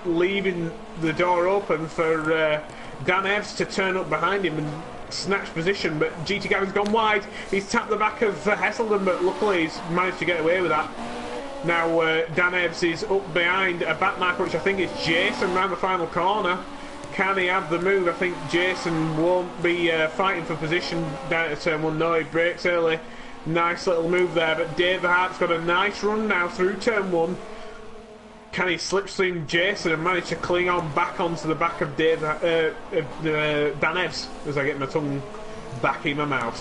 Speaker 2: leaving the door open for Dan Evs to turn up behind him and snatch position. But GT Gavin's gone wide. He's tapped the back of Hesselden, but luckily he's managed to get away with that. Now Dan Evs is up behind a back marker, which I think is Jason, round the final corner. Can he have the move? I think Jason won't be fighting for position down at turn 1. No, he breaks early. Nice little move there, but Dave Hart's got a nice run now through turn 1. Can he slipstream Jason and manage to cling on back onto the back of Dan Evs, as I get my tongue back in my mouth?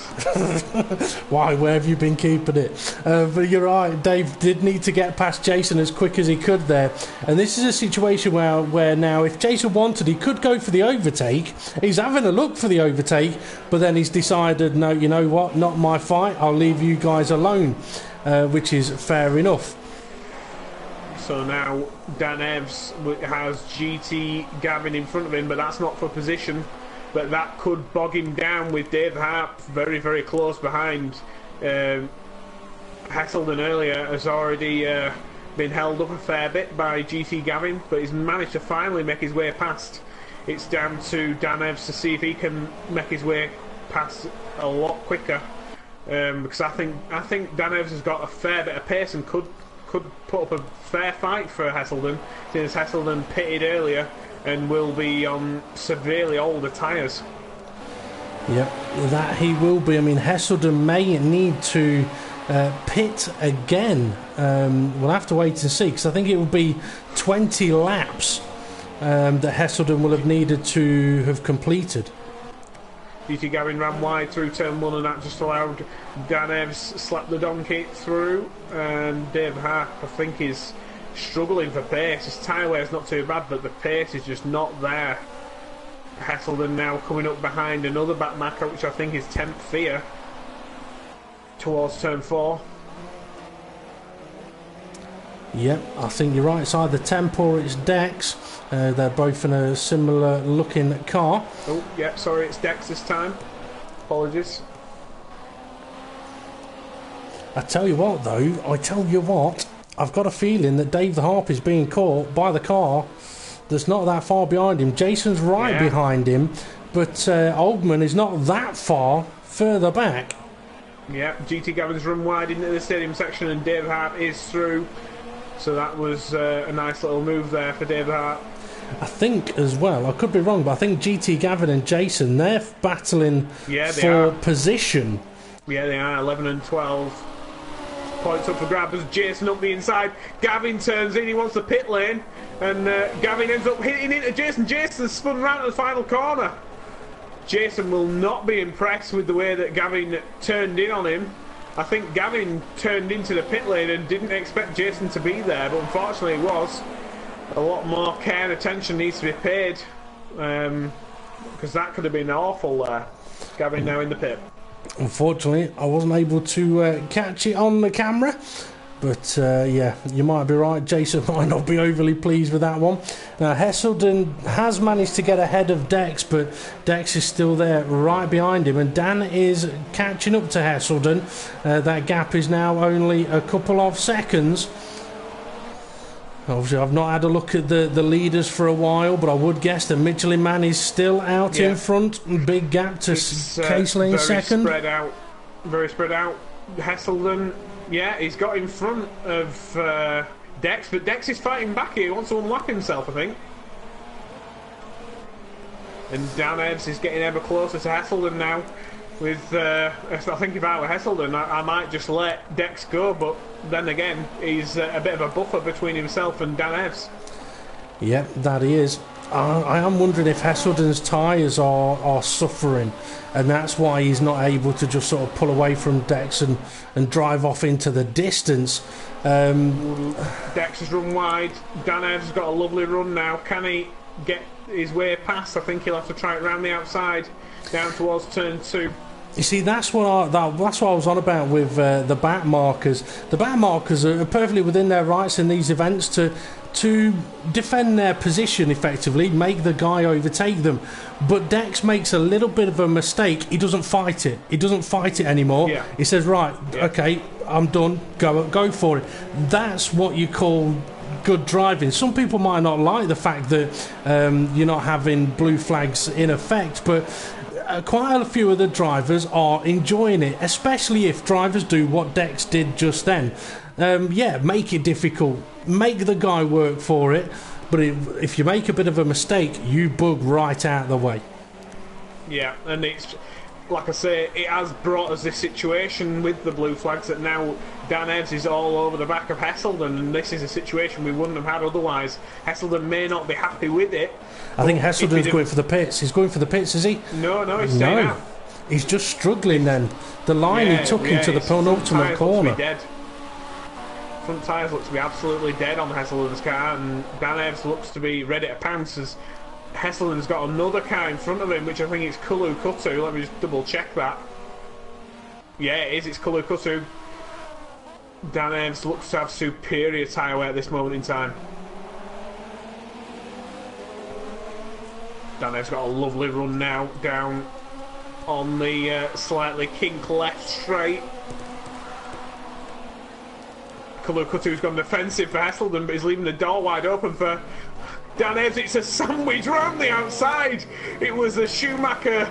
Speaker 1: Why, where have you been keeping it? But you're right, Dave did need to get past Jason as quick as he could there, and this is a situation where now if Jason wanted, he could go for the overtake. He's having a look for the overtake, but then he's decided, no, you know what, not my fight, I'll leave you guys alone, which is fair enough.
Speaker 2: So now Dan Evs has GT Gavin in front of him, but that's not for position. But that could bog him down with Dave Hart very, very close behind. Hesselden earlier has already been held up a fair bit by GT Gavin, but he's managed to finally make his way past. It's down to Dan Evs to see if he can make his way past a lot quicker. Because I think Dan Evs has got a fair bit of pace and could put up a fair fight for Hesselden, since Hesselden pitted earlier and will be on severely older tyres.
Speaker 1: Yep, that he will be. I mean, Hesselden may need to pit again. We'll have to wait and see, because I think it will be 20 laps that Hesselden will have needed to have completed.
Speaker 2: GT Gavin ran wide through turn 1, and that just allowed Dan Evs slap the donkey through, and Dave Hart, I think, is struggling for pace. His tyre wear is not too bad, but the pace is just not there. Hesselden now coming up behind another back marker, which I think is Temp Fear, towards turn 4.
Speaker 1: Yep, I think you're right. It's either Temp or it's Dex. They're both in a similar looking car.
Speaker 2: Oh, yeah, sorry, it's Dex this time. Apologies.
Speaker 1: I tell you what, though, I've got a feeling that Dave the Harp is being caught by the car that's not that far behind him. Jason's right behind him, but Oldman is not that far further back.
Speaker 2: Yeah, GT Gavin's run wide into the stadium section and Dave Hart is through. So that was a nice little move there for Dave Hart.
Speaker 1: I think as well, I could be wrong, but I think GT Gavin and Jason, they're battling for position.
Speaker 2: Yeah, they are, 11 and 12. Points up for grabs. Jason up the inside. Gavin turns in, he wants the pit lane. And Gavin ends up hitting into Jason. Jason spun round to the final corner. Jason will not be impressed with the way that Gavin turned in on him. I think Gavin turned into the pit lane and didn't expect Jason to be there, but unfortunately it was. A lot more care and attention needs to be paid, because that could have been awful there. Gavin now in the pit.
Speaker 1: Unfortunately, I wasn't able to catch it on the camera. But yeah, you might be right. Jason might not be overly pleased with that one. Now, Hesselden has managed to get ahead of Dex, but Dex is still there right behind him. And Dan is catching up to Hesselden. That gap is now only a couple of seconds. Obviously, I've not had a look at the leaders for a while, but I would guess that Michelin Man is still out in front. Big gap to Case Lane second.
Speaker 2: Very spread out. Hesselden, yeah, he's got in front of Dex, but Dex is fighting back here. He wants to unlock himself, I think. And Dan Ebbs is getting ever closer to Hesselden now. With, I think if I were Hesselden, I might just let Dex go, but then again, he's a bit of a buffer between himself and Dan Ebbs.
Speaker 1: Yep, that he is. I am wondering if Hesselden's tyres are suffering, and that's why he's not able to just sort of pull away from Dex and drive off into the distance.
Speaker 2: Dex has run wide. Dan Ebbs has got a lovely run now. Can he get his way past? I think he'll have to try it round the outside, down towards turn 2.
Speaker 1: You see, that's what I was on about with the back markers. The back markers are perfectly within their rights in these events to defend their position effectively, make the guy overtake them. But Dex makes a little bit of a mistake. He doesn't fight it. He doesn't fight it anymore. Yeah. He says, right, okay, I'm done. Go for it. That's what you call good driving. Some people might not like the fact that you're not having blue flags in effect, but quite a few of the drivers are enjoying it, especially if drivers do what Dex did just then. Make it difficult, make the guy work for it, but if you make a bit of a mistake, you bug right out of the way. Yeah, and it's like I say, it has brought us this situation with the blue flags that now Dan Ebbs is all over the back of Hesselden, and this is a situation we wouldn't have had otherwise. Hesselden may not be happy with it. I think Hesselden's going for the pits. He's going for the pits, is he?
Speaker 2: No, he's staying out.
Speaker 1: He's just struggling then. The line he took him to the penultimate corner.
Speaker 2: Front tyres look to be absolutely dead on Hesselden's car, and Dan Ebbs looks to be ready to pounce as Hesselden's got another car in front of him, which I think is Kulu Kutu. Let me just double check that. Yeah, it is. It's Kulu Kutu. Dan Ebbs looks to have superior tyre wear at this moment in time. Dan Ebbs got a lovely run now down on the slightly kink left straight. Kulu Kutu's gone defensive for Hesselden, but he's leaving the door wide open for Dan Ebbs. It's a sandwich round the outside. It was a Schumacher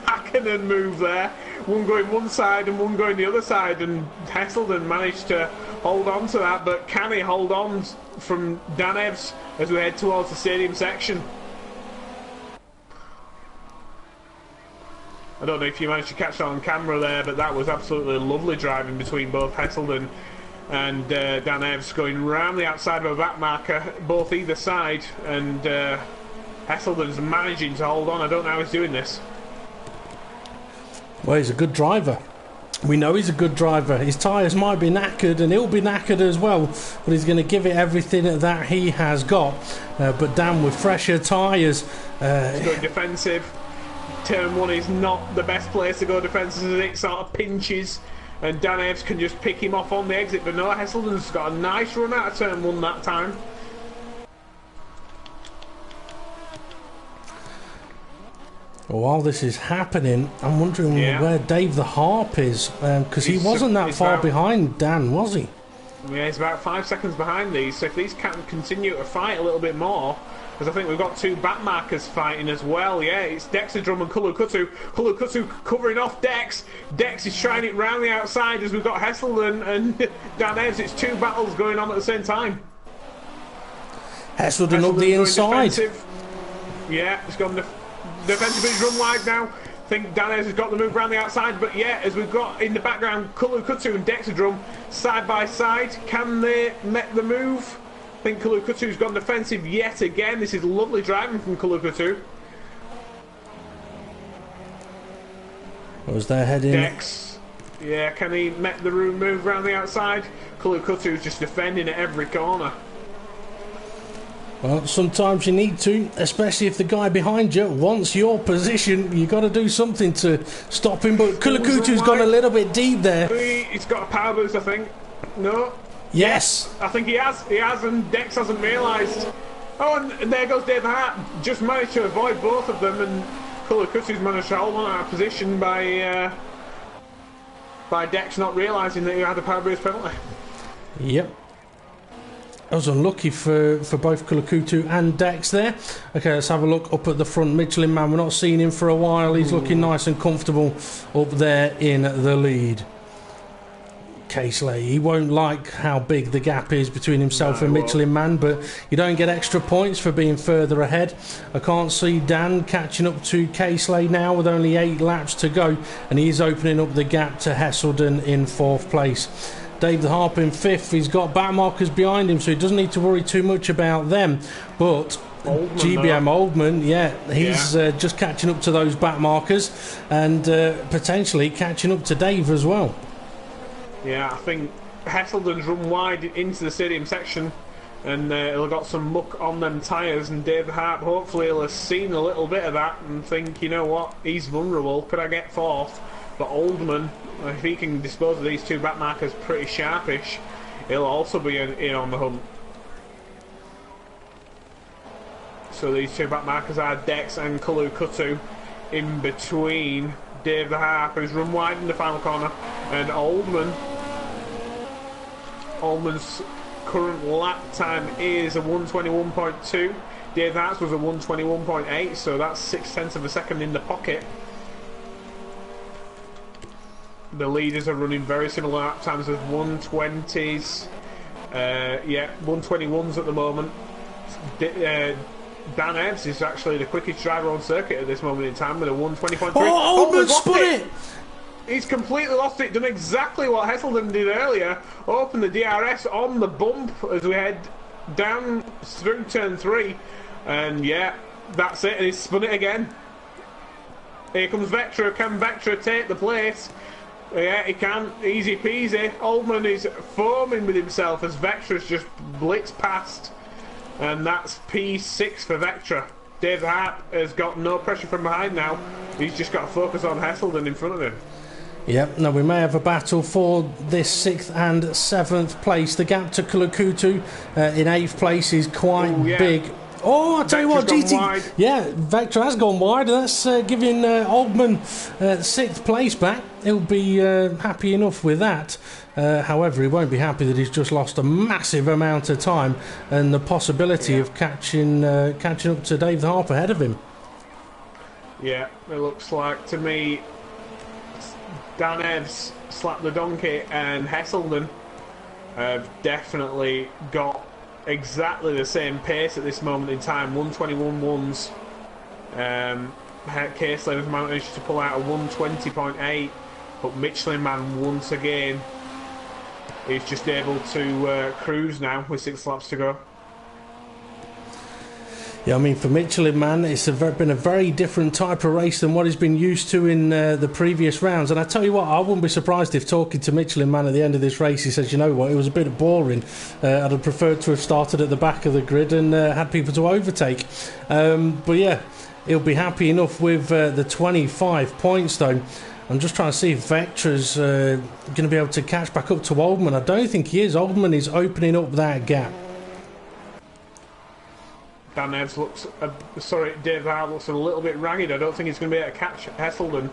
Speaker 2: Hakkinen move there. One going one side and one going the other side, and Hesselden managed to hold on to that, but can he hold on from Dan Ebbs as we head towards the stadium section? I don't know if you managed to catch that on camera there, but that was absolutely lovely driving between both Hesselden and Dan Ebbs, going round the outside of a back marker, both either side, and Hesselden's managing to hold on. I don't know how he's doing this.
Speaker 1: Well, he's a good driver. We know he's a good driver. His tyres might be knackered, and he'll be knackered as well, but he's going to give it everything that he has got. But Dan, with fresher tyres...
Speaker 2: Going defensive. Turn 1 is not the best place to go defensive, as it sort of pinches, and Dan Eves can just pick him off on the exit. But no, Hesselden's got a nice run out of turn 1 that time.
Speaker 1: While this is happening, I'm wondering where Dave the Harp is, because he wasn't that far behind Dan, was he?
Speaker 2: Yeah, he's about 5 seconds behind these, so if these can continue to fight a little bit more, because I think we've got 2 back markers fighting as well. Yeah, it's Dexadrum and Kulukutu. Kulukutu covering off Dex. Dex is trying it round the outside as we've got Hesselden and Dan Eves. It's 2 battles going on at the same time.
Speaker 1: Hesselden up the inside.
Speaker 2: Yeah, it's gone defensive, but he's run wide now. I think Dan Eves has got the move around the outside, but yeah, as we've got in the background Kulukutu and Dexadrum side by side. Can they make the move? I think Kulukutu's gone defensive yet again. This is lovely driving from Kulukutu.
Speaker 1: Was there heading?
Speaker 2: Dex. Yeah, can he make the move around the outside? Kulukutu's just defending at every corner.
Speaker 1: Well, sometimes you need to, especially if the guy behind you wants your position. You've got to do something to stop him. But Kulukutu's gone a little bit deep there.
Speaker 2: He's got a power boost, I think. No.
Speaker 1: Yes.
Speaker 2: I think he has, and Dex hasn't realised. Oh, and there goes Dave Hart. Just managed to avoid both of them, and Kulukutu's managed to hold on out of position by Dex not realising that he had a power boost penalty.
Speaker 1: Yep. I was unlucky for both Kulukutu and Dex there. Okay, let's have a look up at the front. Michelin Man, we're not seeing him for a while. He's looking nice and comfortable up there in the lead. Casely, he won't like how big the gap is between himself and Michelin Man, but you don't get extra points for being further ahead. I can't see Dan catching up to Casely now with only 8 laps to go, and he's opening up the gap to Hesselden in 4th place. Dave the Harp in 5th. He's got back markers behind him, so he doesn't need to worry too much about them. But GBM Oldman, he's just catching up to those back markers and potentially catching up to Dave as well.
Speaker 2: Yeah, I think Hesselden's run wide into the stadium section, and he'll have got some muck on them tyres, and Dave the Harp hopefully will have seen a little bit of that and think, you know what, he's vulnerable, could I get 4th? But Oldman, if he can dispose of these 2 back markers pretty sharpish, he'll also be in on the hunt. So these 2 back markers are Dex and Kulukutu in between Dave the Harp, who's run wide in the final corner, and Oldman's current lap time is a 1:21.2. Dave the Harp's was a 1:21.8, so that's 0.6 of a second in the pocket. The leaders are running very similar lap times as 1:20s. 1:21s at the moment. Dan Eves is actually the quickest driver on circuit at this moment in time with a 1:20.3.
Speaker 1: Oh, Oldman spun it!
Speaker 2: He's completely lost it, done exactly what Hesselden did earlier. Opened the DRS on the bump as we head down through turn 3. And yeah, that's it, and he's spun it again. Here comes Vectra. Can Vectra take the place? Yeah, he can. Easy peasy. Oldman is foaming with himself as Vectra's just blitzed past. And that's P6 for Vectra. Dave Hart has got no pressure from behind now. He's just got to focus on Hesselden in front of him.
Speaker 1: Yep, now we may have a battle for this 6th and 7th place. The gap to Kulukutu in 8th place is quite big. Oh, I tell you what, GT. Yeah, Vectra has gone wide, and that's giving Oldman 6th place back. He'll be happy enough with that. However, he won't be happy that he's just lost a massive amount of time and the possibility of catching up to Dave the Harp ahead of him.
Speaker 2: Yeah, it looks like to me Dan Eves slapped the donkey, and Hesselden have definitely got exactly the same pace at this moment in time. 1:21.1s. Casely has managed to pull out a 1:20.8, but Michelin Man once again is just able to cruise now with 6 laps to go.
Speaker 1: Yeah, I mean, for Michelin Man, it's been a very different type of race than what he's been used to in the previous rounds. And I tell you what, I wouldn't be surprised if talking to Michelin Man at the end of this race, he says, you know what, it was a bit boring. I'd have preferred to have started at the back of the grid and had people to overtake. But yeah, he'll be happy enough with the 25 points, though. I'm just trying to see if Vectra's going to be able to catch back up to Oldman. I don't think he is. Oldman is opening up that gap.
Speaker 2: Dan Evans looks, Dave Hart looks a little bit ragged. I don't think he's going to be able to catch Hesselden.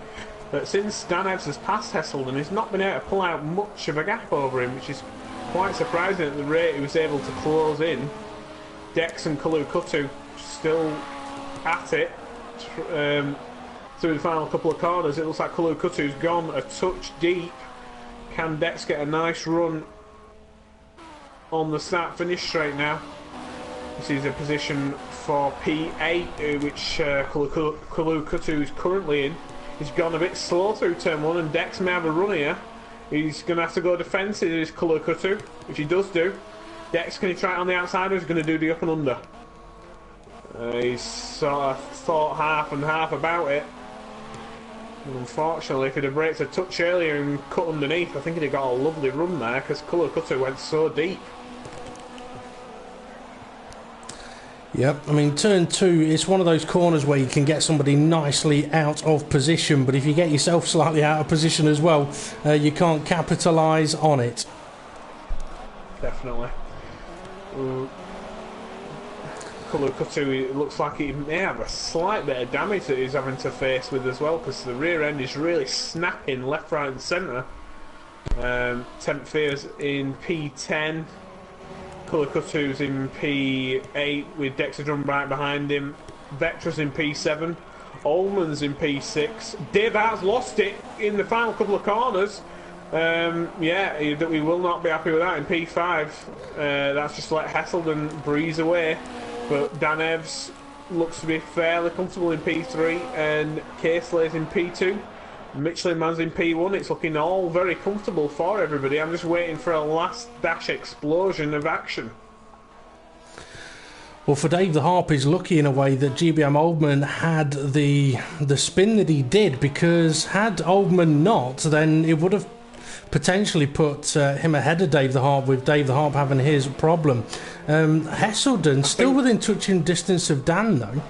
Speaker 2: But since Dan Evans has passed Hesselden, he's not been able to pull out much of a gap over him, which is quite surprising at the rate he was able to close in. Dex and Kulukutu still at it through the final couple of corners. It looks like Kulukutu's gone a touch deep. Can Dex get a nice run on the start-finish straight now? This is a position for P8, which Kulukutu is currently in. He's gone a bit slow through turn 1, and Dex may have a run here. He's going to have to go defensive, is Kulukutu, which he does do. Dex, can he try it on the outside, or is he going to do the up and under? He's sort of thought half and half about it. And unfortunately, if he'd have braked a touch earlier and cut underneath, I think he'd have got a lovely run there, because Kulukutu went so deep.
Speaker 1: Yep, I mean, turn 2, it's one of those corners where you can get somebody nicely out of position, but if you get yourself slightly out of position as well, you can't capitalise on it.
Speaker 2: Definitely. Kulukutu, it looks like he may have a slight bit of damage that he's having to face with as well, because the rear end is really snapping left, right and centre. Temp Fear's in P10. Kulukutu's in P8 with Dexter right behind him. Vectra's in P7. Ullman's in P6. Dave has lost it in the final couple of corners. Yeah, we will not be happy with that in P5. That's just let Hesselden breeze away. But Dan Evs looks to be fairly comfortable in P3, and Caseley's in P2. Michelin Man's in P1. It's looking all very comfortable for everybody. I'm just waiting for a last dash explosion of action.
Speaker 1: Well, for Dave the Harp, he's lucky in a way that GBM Oldman had the spin that he did, because had Oldman not, then it would have potentially put him ahead of Dave the Harp, with Dave the Harp having his problem. Hesselden still within touching distance of Dan, though.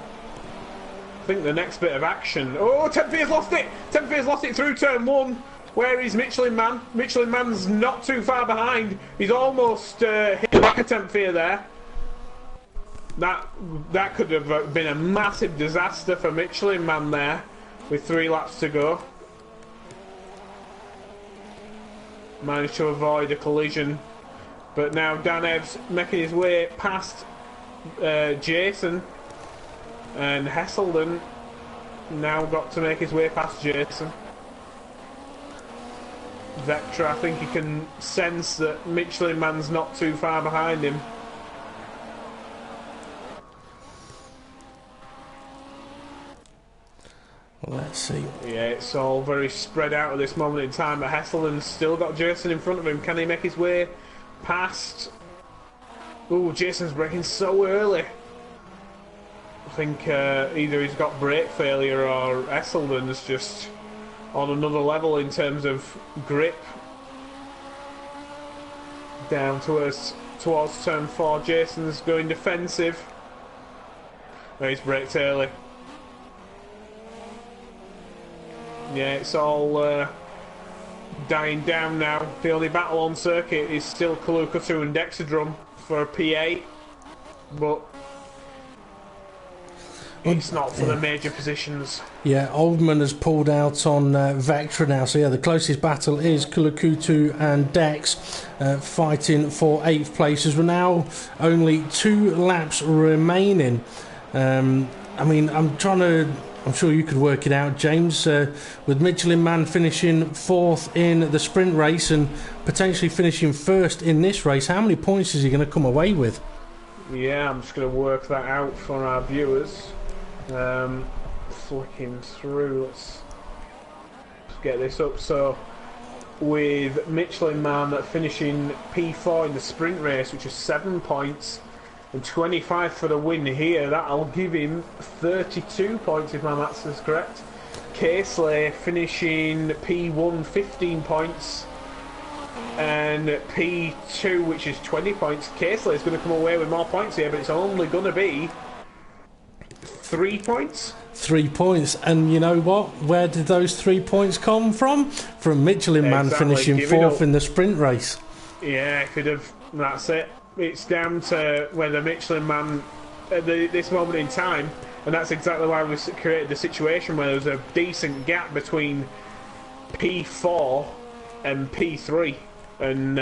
Speaker 2: I think the next bit of action... Oh, Tempfier's lost it! Tempfier's lost it through turn 1. Where is Michelin Man? Michelin Man's not too far behind. He's almost hit back a Tempfier there. That could have been a massive disaster for Michelin Man there, with 3 laps to go. Managed to avoid a collision. But now Dan Evs making his way past Jason. And Hesselden now got to make his way past Jason. Vectra, I think he can sense that Michelin Man's not too far behind him.
Speaker 1: Let's see.
Speaker 2: Yeah, it's all very spread out at this moment in time, but Hesselden's still got Jason in front of him. Can he make his way past? Ooh, Jason's braking so early. I think either he's got brake failure or Hesselden's just on another level in terms of grip. Down towards turn 4, Jason's going defensive. Oh, he's braked early. Yeah, it's all dying down now. The only battle on circuit is still Kulukutu and Dexadrum for a P8, but it's not for the major positions.
Speaker 1: Yeah, Oldman has pulled out on Vectra now, so yeah, the closest battle is Kulukutu and Dex fighting for 8th places. We're now only 2 laps remaining. I mean, I'm sure you could work it out, James, with Michelin Man finishing 4th in the sprint race and potentially finishing 1st in this race. How many points is he going to come away with?
Speaker 2: Yeah, I'm just going to work that out for our viewers. Flicking through, let's get this up. So, with Michelin Man finishing P4 in the sprint race, which is 7 points, and 25 for the win here. That'll give him 32 points if my maths is correct. Casely finishing P1 15 points and P2, which is 20 points. Casely is going to come away with more points here, but it's only going to be 3 points.
Speaker 1: 3 points, and you know what? Where did those 3 points come from? From Michelin Man finishing fourth in the sprint race.
Speaker 2: Yeah, could have. That's it. It's down to whether Michelin Man at this moment in time, and that's exactly why we created the situation where there was a decent gap between P4 and P3, and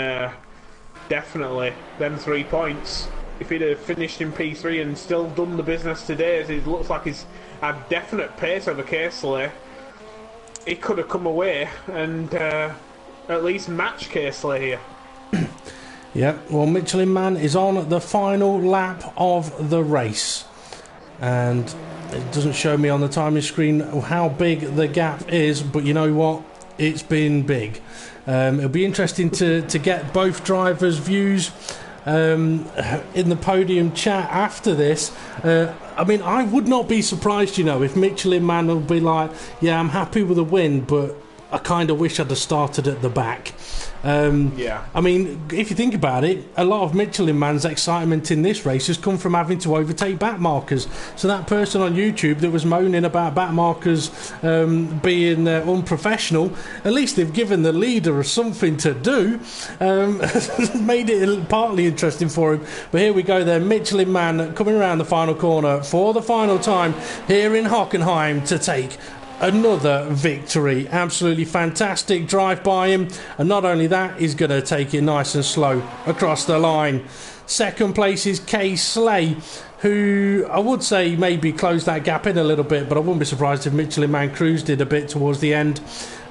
Speaker 2: definitely them 3 points. If he'd have finished in P3 and still done the business today, as it looks like he's had definite pace over Casely, he could have come away and at least match Casely here.
Speaker 1: Yeah, well, Michelin Man is on the final lap of the race, and it doesn't show me on the timing screen how big the gap is, but you know what? It's been big. It'll be interesting to get both drivers' views in the podium chat after this. I mean, I would not be surprised, you know, if Michelin Man will be like, yeah, I'm happy with the win, but I kind of wish I'd have started at the back.
Speaker 2: Yeah.
Speaker 1: I mean, if you think about it, a lot of Michelin Man's excitement in this race has come from having to overtake back markers. So that person on YouTube that was moaning about back markers being unprofessional, at least they've given the leader something to do. Made it partly interesting for him. But here we go then, Michelin Man coming around the final corner for the final time here in Hockenheim to take another victory. Absolutely fantastic drive by him, and not only that, he's going to take it nice and slow across the line. Second place is Kay Slay, who I would say maybe closed that gap in a little bit, but I wouldn't be surprised if Michelin Man cruised it a bit towards the end.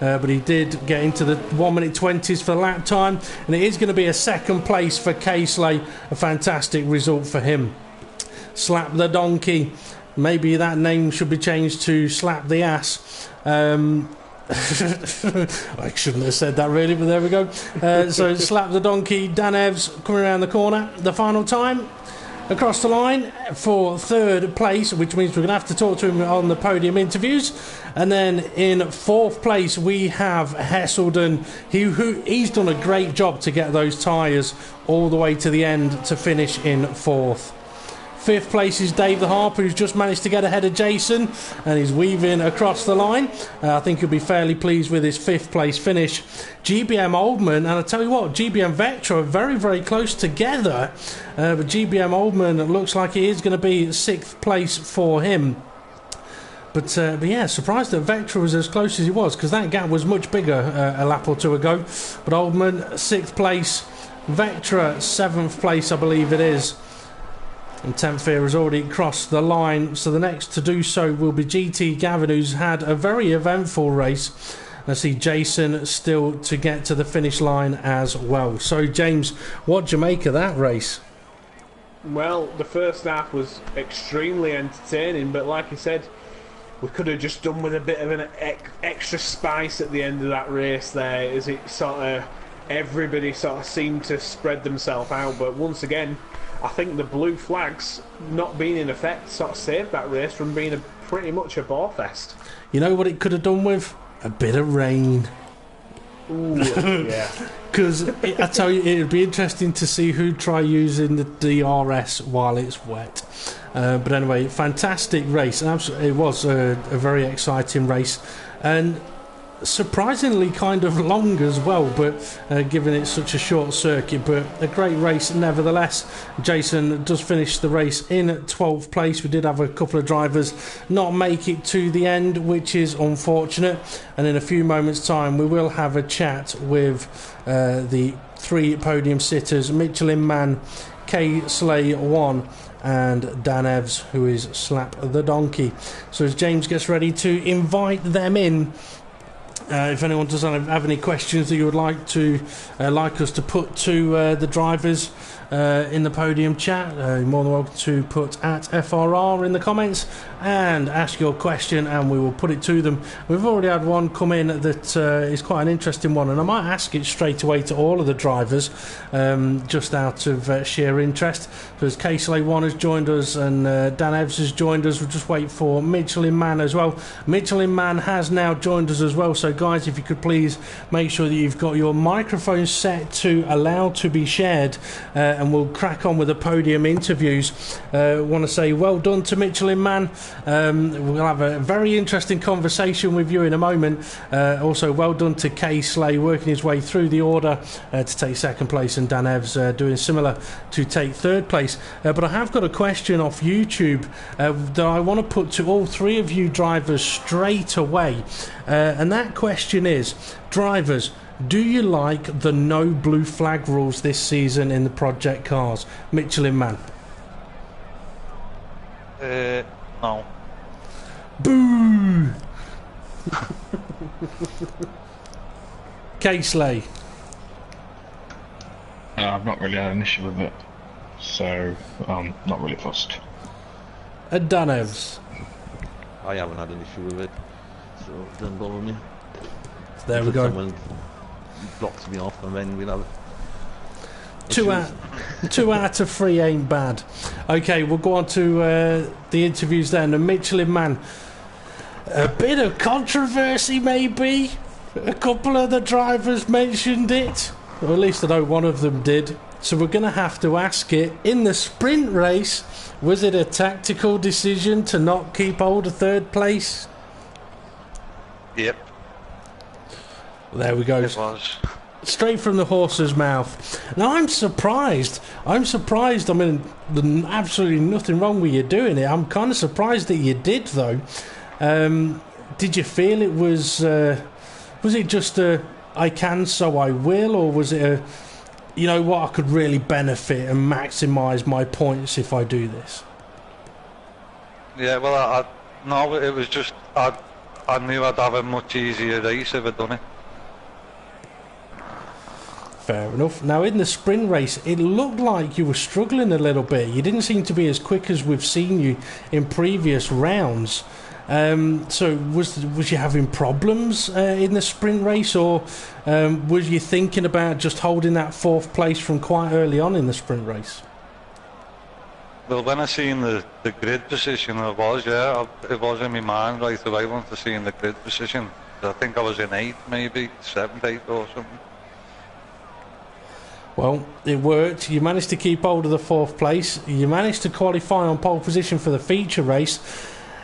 Speaker 1: But he did get into the 1 minute 20s for lap time, and it is going to be a second place for Kay Slay. A fantastic result for him. Slap the Donkey. Maybe that name should be changed to Slap the Ass. I shouldn't have said that really, but there we go. So Slap the Donkey, Dan Evs coming around the corner. The final time across the line for third place, which means we're going to have to talk to him on the podium interviews. And then in fourth place we have Hesselden. He's done a great job to get those tyres all the way to the end to finish in fourth. Fifth place is Dave the Harper, who's just managed to get ahead of Jason, and he's weaving across the line. I think he'll be fairly pleased with his fifth place finish. GBM Oldman, and I tell you what, GBM Vectra are very, very close together, but GBM Oldman looks like it is going to be sixth place for him. But yeah, surprised that Vectra was as close as he was, because that gap was much bigger a lap or two ago. But Oldman, sixth place. Vectra, seventh place, I believe it is. And Tempfear has already crossed the line, so the next to do so will be GT Gavin, who's had a very eventful race. I see Jason still to get to the finish line as well. So, James, what do you make of that race?
Speaker 2: Well, the first half was extremely entertaining, but like I said, we could have just done with a bit of an extra spice at the end of that race there, as it sort of, everybody sort of seemed to spread themselves out. But once again, I think the blue flags not being in effect sort of saved that race from being pretty much a bore fest.
Speaker 1: You know what it could have done with? A bit of rain.
Speaker 2: Ooh, yeah.
Speaker 1: Because I tell you, it would be interesting to see who try using the DRS while it's wet. But anyway, fantastic race. Absolutely, it was a very exciting race. And surprisingly kind of long as well, but given it's such a short circuit, but a great race nevertheless. Jason does finish the race in 12th place. We did have a couple of drivers not make it to the end, which is unfortunate, and in a few moments time we will have a chat with the three podium sitters, Michelin Man, Kay Slay 1 and Dan Evs, who is Slap the Donkey. So as James gets ready to invite them in, if anyone doesn't have any questions that you would like us to put to the drivers, in the podium chat. You're more than welcome to put at FRR in the comments and ask your question, and we will put it to them. We've already had one come in that is quite an interesting one, and I might ask it straight away to all of the drivers, just out of sheer interest. So as Casey1 has joined us and Dan Evans has joined us, we'll just wait for Michelin Man as well. Michelin Man has now joined us as well, so guys, if you could please make sure that you've got your microphone set to allow to be shared, and we'll crack on with the podium interviews. Want to say well done to Michelin Man. We'll have a very interesting conversation with you in a moment. Also well done to Kay Slay, working his way through the order to take second place, and Dan Evs doing similar to take third place. But I have got a question off YouTube that I want to put to all three of you drivers straight away, and that question is, drivers, do you like the no blue flag rules this season in the Project Cars? Michelin Man.
Speaker 4: No.
Speaker 1: Boo! K-Slay.
Speaker 5: I've not really had an issue with it, so I'm not really fussed.
Speaker 1: Dan Evs.
Speaker 6: I haven't had an issue with it, so it doesn't bother me.
Speaker 1: There we go.
Speaker 6: Someone blocks me off, and then we'll have
Speaker 1: Two out of three ain't bad. Okay, we'll go on to the interviews then. The Michelin Man. A bit of controversy, maybe. A couple of the drivers mentioned it, or at least I know one of them did. So we're going to have to ask it. In the sprint race, was it a tactical decision to not keep hold of third place?
Speaker 4: Yep.
Speaker 1: There we go.
Speaker 4: It was.
Speaker 1: Straight from the horse's mouth. Now I'm surprised. I mean, there's absolutely nothing wrong with you doing it. I'm kind of surprised that you did, though. Did you feel it was it just a I can so I will, or was it a, you know what, I could really benefit and maximise my points if I do this?
Speaker 4: Yeah, well, no, it was just I knew I'd have a much easier race if I'd done it.
Speaker 1: Fair enough. Now, in the sprint race, it looked like you were struggling a little bit. You didn't seem to be as quick as we've seen you in previous rounds. So, was you having problems in the sprint race, or was you thinking about just holding that fourth place from quite early on in the sprint race?
Speaker 4: Well, when I seen the grid position, it was in my mind right away once I seen the grid position. I think I was in 8th, maybe 7th, 8th or something.
Speaker 1: Well, it worked. You managed to keep hold of the fourth place. You managed to qualify on pole position for the feature race,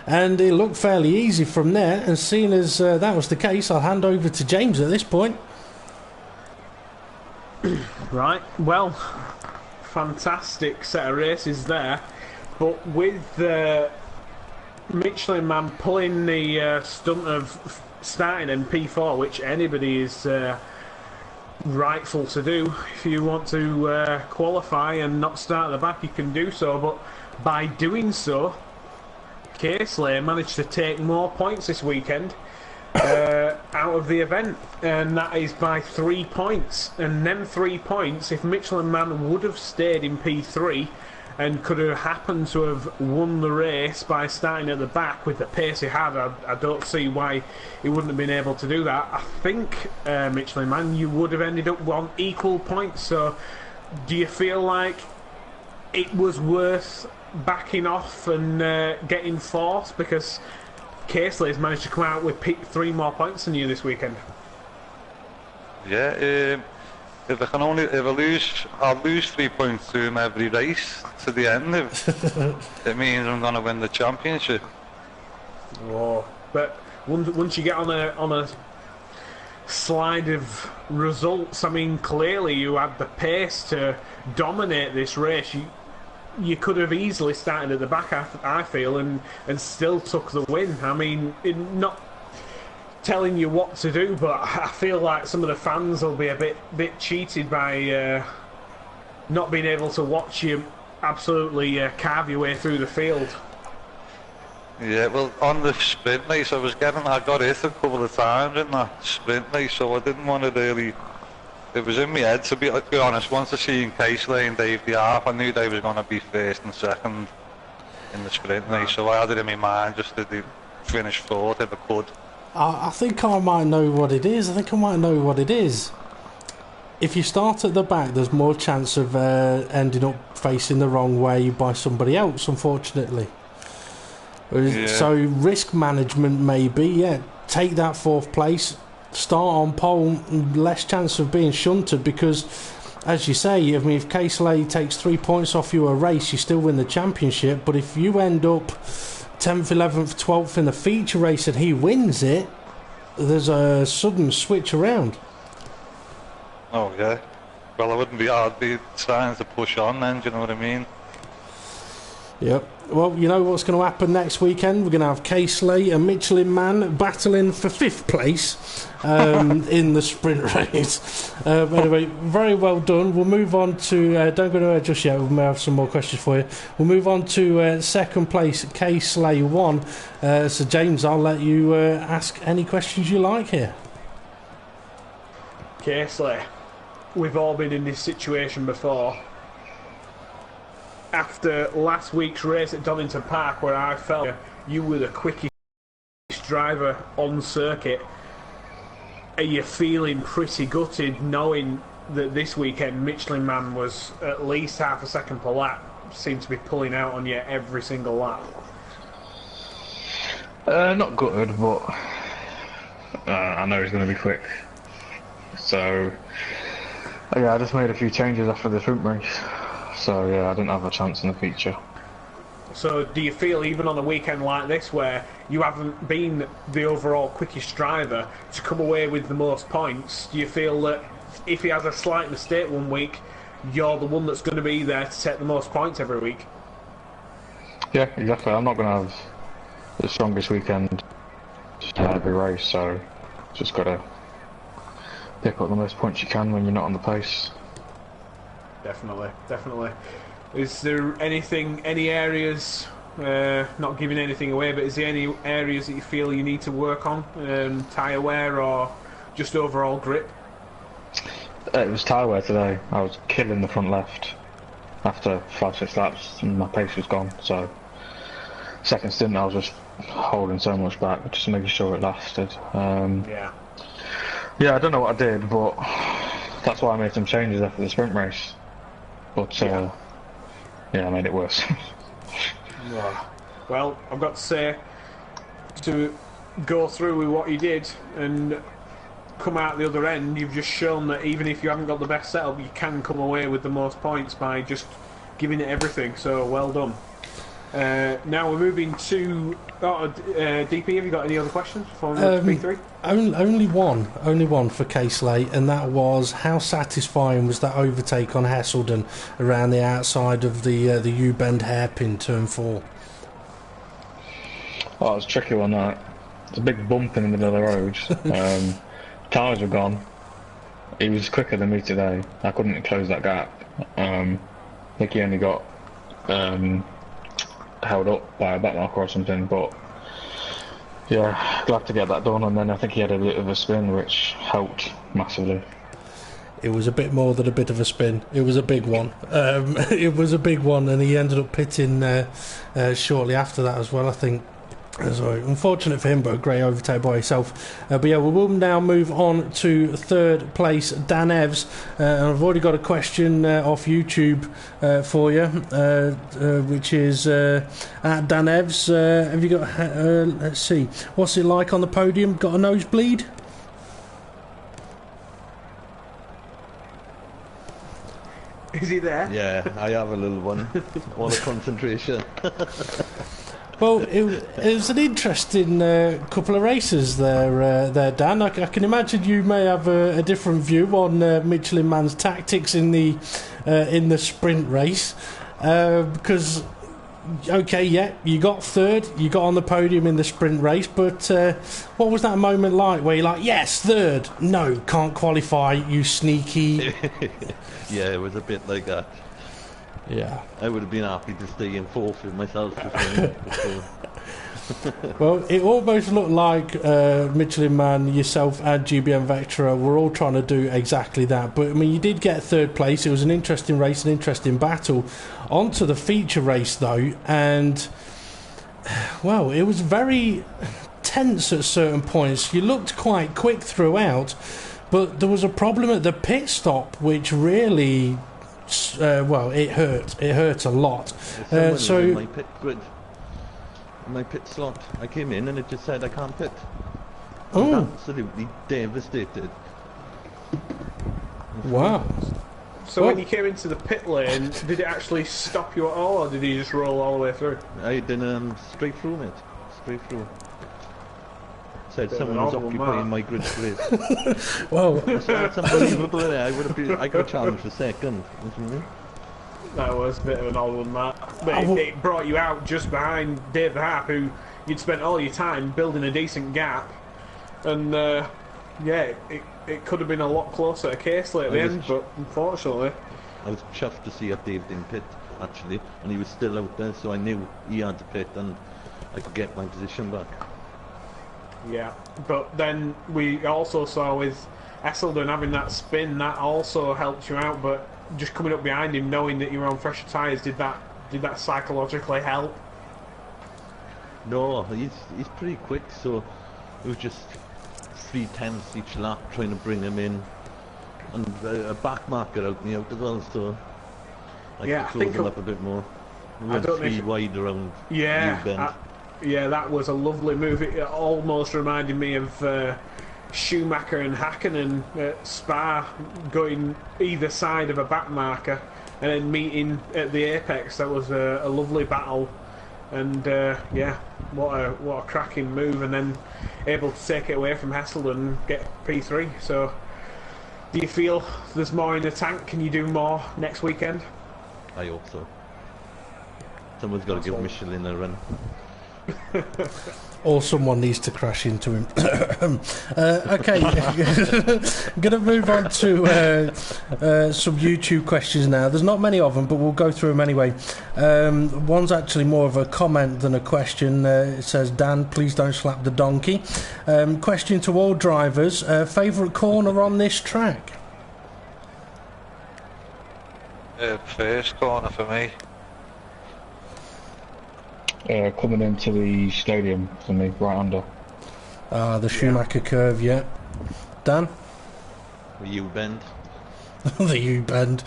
Speaker 1: and it looked fairly easy from there. And seeing as that was the case, I'll hand over to James at this point.
Speaker 2: Right, well, fantastic set of races there, but with Michelin Man pulling the stunt of starting in P4, which anybody is rightful to do. If you want to qualify and not start at the back, you can do so, but by doing so, K-Slay managed to take more points this weekend out of the event, and that is by 3 points. And them 3 points, if Michelin Man would have stayed in P3 and could have happened to have won the race by starting at the back with the pace he had, I don't see why he wouldn't have been able to do that. I think, Michelin Man, you would have ended up on equal points. So do you feel like it was worth backing off and getting fourth, because K-Slay's managed to come out with 3 more points than you this weekend?
Speaker 4: Yeah, if I'll lose 3 points to him every race to the end. It means I'm going to win the championship.
Speaker 2: Oh, but once you get on a slide of results, I mean, clearly you had the pace to dominate this race. You could have easily started at the back, I feel, and still took the win. I mean, not telling you what to do, but I feel like some of the fans will be a bit cheated by not being able to watch you absolutely carve your way through the field.
Speaker 4: Yeah, well, on the sprint race, I got hit a couple of times in that sprint race, so I didn't want to really it was in my head, to be honest. Once I seen Casely and Dave the Arp, I knew they was going to be first and second in the sprint race, so I had it in my mind just to finish fourth if I could.
Speaker 1: I think I might know what it is. If you start at the back, there's more chance of ending up facing the wrong way by somebody else, unfortunately. Yeah. So risk management, maybe, yeah. Take that fourth place, start on pole, less chance of being shunted, because, as you say, I mean, if Casely takes 3 points off you a race, you still win the championship. But if you end up 10th, 11th, 12th in the feature race and he wins it, there's a sudden switch around.
Speaker 4: Oh, yeah. Well, I'd be starting to push on then, do you know what I mean?
Speaker 1: Yep. Well, you know what's going to happen next weekend? We're going to have Casely and Michelin Man battling for 5th place in the sprint race. Anyway, very well done. We'll move on to... don't go anywhere just yet. We may have some more questions for you. We'll move on to second place, Casely 1. So, James, I'll let you ask any questions you like here.
Speaker 2: Casely, we've all been in this situation before. After last week's race at Donington Park, where I felt you were the quickest driver on circuit, are you feeling pretty gutted knowing that this weekend Michelin Man was at least half a second per lap, seemed to be pulling out on you every single lap?
Speaker 5: Not gutted, but I know he's going to be quick. So, yeah, I just made a few changes after the sprint race. So yeah, I didn't have a chance in the feature.
Speaker 2: So do you feel, even on a weekend like this where you haven't been the overall quickest driver, to come away with the most points, do you feel that if he has a slight mistake one week, you're the one that's going to be there to take the most points every week?
Speaker 5: Yeah, exactly. I'm not going to have the strongest weekend every race, so just got to pick up the most points you can when you're not on the pace.
Speaker 2: Definitely. Is there any areas, not giving anything away, but is there any areas that you feel you need to work on, tyre wear or just overall grip?
Speaker 5: It was tyre wear today. I was killing the front left after 5-6 laps and my pace was gone, so second stint I was just holding so much back, just making sure it lasted. Yeah, I don't know what I did, but that's why I made some changes after the sprint race. But yeah, I made it worse.
Speaker 2: Well, I've got to say, to go through with what you did and come out the other end, you've just shown that even if you haven't got the best setup, you can come away with the most points by just giving it everything. So well done. Now we're moving to DP. Have you got any other questions for P3?
Speaker 1: Only one for Casely, and that was, how satisfying was that overtake on Hesselden around the outside of the U-bend hairpin turn 4?
Speaker 5: Oh, it was a tricky one, that. It's a big bump in the middle of the road. Tyres were gone. He was quicker than me today. I couldn't close that gap. I think he only got held up by a back marker or something, but yeah, glad to get that done. And then I think he had a bit of a spin, which helped massively.
Speaker 1: It was a bit more than a bit of a spin. It was a big one. It was a big one, and he ended up pitting shortly after that as well, I think. So unfortunate for him, but a great overtake by himself. But yeah, we will now move on to third place, Dan Evs. And I've already got a question off YouTube for you, which is at Dan Evs. Have you got? Let's see. What's it like on the podium? Got a nosebleed?
Speaker 2: Is he there?
Speaker 6: Yeah, I have a little one. All the concentration.
Speaker 1: Well, it was an interesting couple of races there, Dan. I can imagine you may have a different view on Michelin Man's tactics in the sprint race, because, okay, yeah, you got third, you got on the podium in the sprint race, but what was that moment like where you're like, yes, third, no, can't qualify, you sneaky...
Speaker 6: Yeah, it was a bit like that.
Speaker 1: Yeah,
Speaker 6: I would have been happy to stay in fourth with myself.
Speaker 1: Well, it almost looked like Michelin Man, yourself, and GBM Vectra were all trying to do exactly that. But I mean, you did get third place. It was an interesting race, an interesting battle. On to the feature race, though, and well, it was very tense at certain points. You looked quite quick throughout, but there was a problem at the pit stop, which really, well, it hurt. It hurt a lot.
Speaker 6: So in my pit grid, my pit slot, I came in and it just said I can't pit. I was absolutely devastated.
Speaker 1: Wow.
Speaker 2: So when you came into the pit lane, did it actually stop you at all, or did you just roll all the way through?
Speaker 6: I did straight through, mate. Straight through. Said
Speaker 2: Bit
Speaker 6: someone
Speaker 2: of
Speaker 6: was
Speaker 2: an
Speaker 6: occupying
Speaker 2: odd
Speaker 6: my grid space.
Speaker 1: Well,
Speaker 6: That's unbelievable. I got challenged for second.
Speaker 2: That was a bit of an odd one, that. But it brought you out just behind Dave the Harp, who you'd spent all your time building a decent gap. And, yeah, it could have been a lot closer to Casely at the end, but unfortunately...
Speaker 6: I was chuffed to see a Dave in pit, actually, and he was still out there, so I knew he had to pit and I could get my position back.
Speaker 2: Yeah, but then we also saw with Esselden having that spin, that also helped you out, but just coming up behind him, knowing that you were on fresher tyres, did that psychologically help?
Speaker 6: No, he's pretty quick, so it was just 3/10 each lap trying to bring him in, and a back marker out me out as well, so I could close him up a bit more. We went 3 wide around New Bend.
Speaker 2: Yeah, that was a lovely move. It almost reminded me of Schumacher and Hakkinen at Spa, going either side of a back marker and then meeting at the apex. That was a lovely battle, and yeah, what a cracking move, and then able to take it away from Hesselden and get P3. So do you feel there's more in the tank? Can you do more next weekend?
Speaker 6: I hope so. Someone's got to give Michelin a run.
Speaker 1: Or someone needs to crash into him. Okay, going to move on to some YouTube questions now. There's not many of them, but we'll go through them anyway. One's actually more of a comment than a question. It says, Dan, please don't slap the donkey. Question to all drivers, favourite corner on this track?
Speaker 4: First corner for me.
Speaker 5: Coming into the stadium for me, right under.
Speaker 1: The Schumacher curve, yeah. Dan?
Speaker 6: The U-bend.
Speaker 1: The U-bend.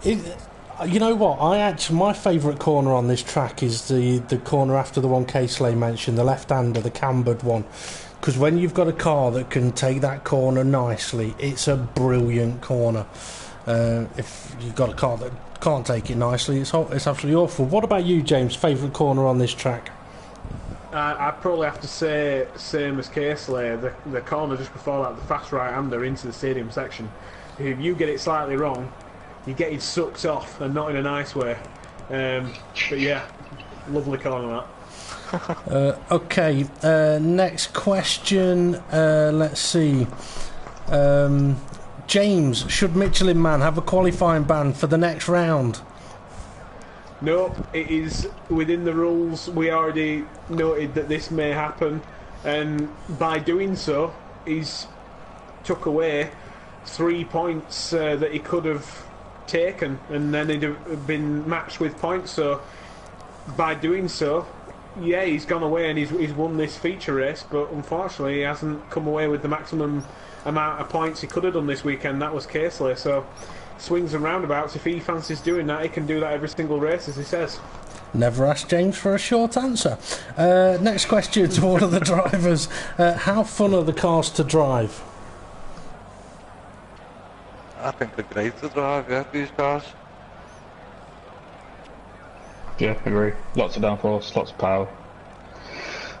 Speaker 1: You know what? My favourite corner on this track is the corner after the one Casely mentioned, the left-hander, the cambered one. Because when you've got a car that can take that corner nicely, it's a brilliant corner. If you've got a car that can't take it nicely, it's absolutely awful. What about you, James? Favourite corner on this track?
Speaker 2: I'd probably have to say same as Casely. The corner just before that, the fast right-hander into the stadium section. If you get it slightly wrong, you're getting sucked off, and not in a nice way. But yeah, lovely corner that.
Speaker 1: Okay, next question. Let's see. James, should Michelin Man have a qualifying ban for the next round?
Speaker 2: No, it is within the rules. We already noted that this may happen, and by doing so, he's took away 3 points that he could have taken, and then he'd have been matched with points. So by doing so, yeah, he's gone away and he's won this feature race, but unfortunately he hasn't come away with the maximum amount of points he could have done this weekend. That was Casely. So swings and roundabouts, if he fancies doing that, he can do that every single race, as he says.
Speaker 1: Never asked James for a short answer. Next question to all of the drivers. How fun are the cars to drive?
Speaker 4: I think they're great to drive, yeah, these cars.
Speaker 5: Yeah, agree. Lots of downforce, lots of power.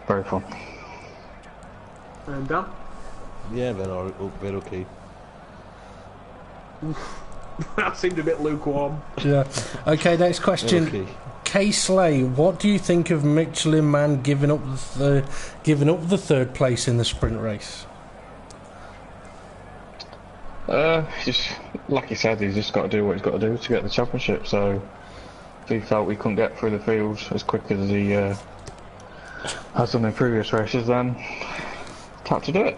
Speaker 5: Very fun.
Speaker 2: And Dan?
Speaker 6: Yeah, they're okay.
Speaker 2: That seemed a bit lukewarm.
Speaker 1: Yeah. Okay, next question.
Speaker 6: Okay.
Speaker 1: Casely, what do you think of Michelin Man giving up the third place in the sprint race?
Speaker 5: Just like you said, he's just got to do what he's got to do to get the championship. So he felt he couldn't get through the field as quick as he has done in previous races, then had to do it.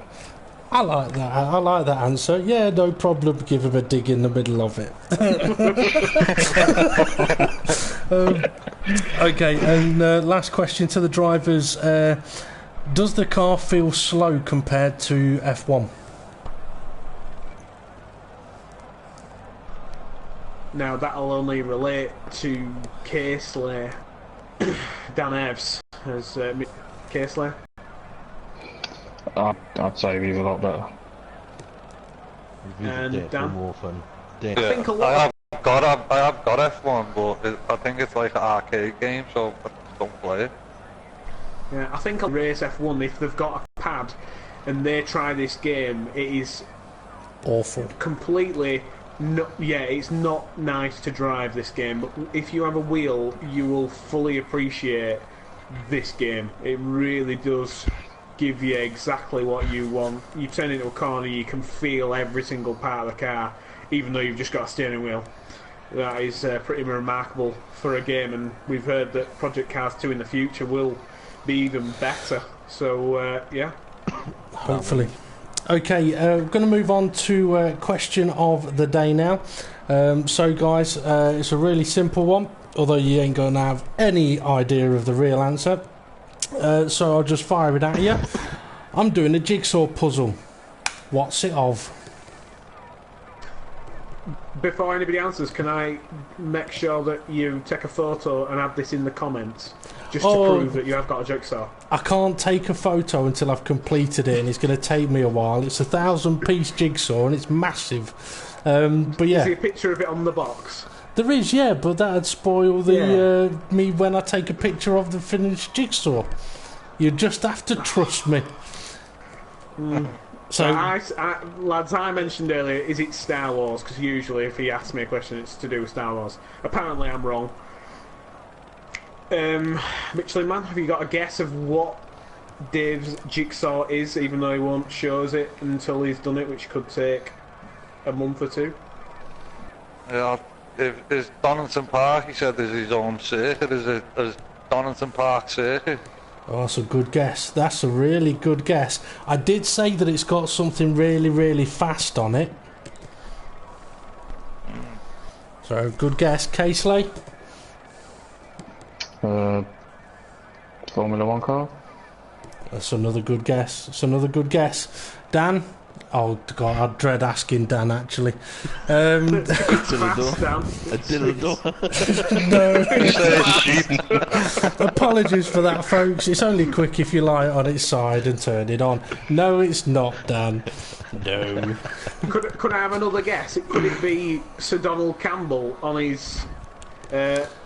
Speaker 1: I like that. I like that answer. Yeah, no problem. Give him a dig in the middle of it. Okay, and last question to the drivers. Does the car feel slow compared to F1?
Speaker 2: Now, that'll only relate to Casely. Dan Evs as Casely.
Speaker 5: I'd say he's a lot better.
Speaker 2: And Dan?
Speaker 6: More fun.
Speaker 2: I think a lot.
Speaker 4: I have got F1, but I think it's like an arcade game, so I don't play it.
Speaker 2: Yeah, I think I'll race F1 if they've got a pad and they try this game. It is
Speaker 1: Awful.
Speaker 2: completely. It's not nice to drive this game, but if you have a wheel, you will fully appreciate this game. It really does give you exactly what you want. You turn into a corner, you can feel every single part of the car, even though you've just got a steering wheel. That is pretty remarkable for a game, and we've heard that Project Cars 2 in the future will be even better. So, yeah.
Speaker 1: Hopefully. Okay, we're going to move on to question of the day now. So, guys, it's a really simple one, although you ain't going to have any idea of the real answer. So I'll just fire it at you. I'm doing a jigsaw puzzle. What's it of?
Speaker 2: Before anybody answers, can I make sure that you take a photo and add this in the comments? Just to prove that you have got a jigsaw.
Speaker 1: I can't take a photo until I've completed it, and it's going to take me a while. It's a 1,000-piece jigsaw, and it's massive. But yeah,
Speaker 2: Is there a picture of it on the box?
Speaker 1: there is, yeah, but that'd spoil the me when I take a picture of the finished jigsaw. You just have to trust me. So,
Speaker 2: lads, I mentioned earlier, is it Star Wars? Because usually if he asks me a question, it's to do with Star Wars. Apparently I'm wrong. Michelin Man, have you got a guess of what Dave's jigsaw is, even though he won't show us it until he's done it, which could take a month or two?
Speaker 4: Yeah, is Donington Park, he said, is his own circuit. Is Donington Park circuit?
Speaker 1: oh, that's a good guess. That's a really good guess. I did say that it's got something really, really fast on it. So, good guess. Casely?
Speaker 5: Formula 1 car?
Speaker 1: That's another good guess. That's another good guess. Dan? Oh, God, I dread asking Dan, actually.
Speaker 6: A dildo.
Speaker 1: No. Apologies for that, folks. It's only quick if you lie it on its side and turn it on. No, it's not, Dan. No.
Speaker 2: Could I have another guess? Could it be Sir Donald Campbell on his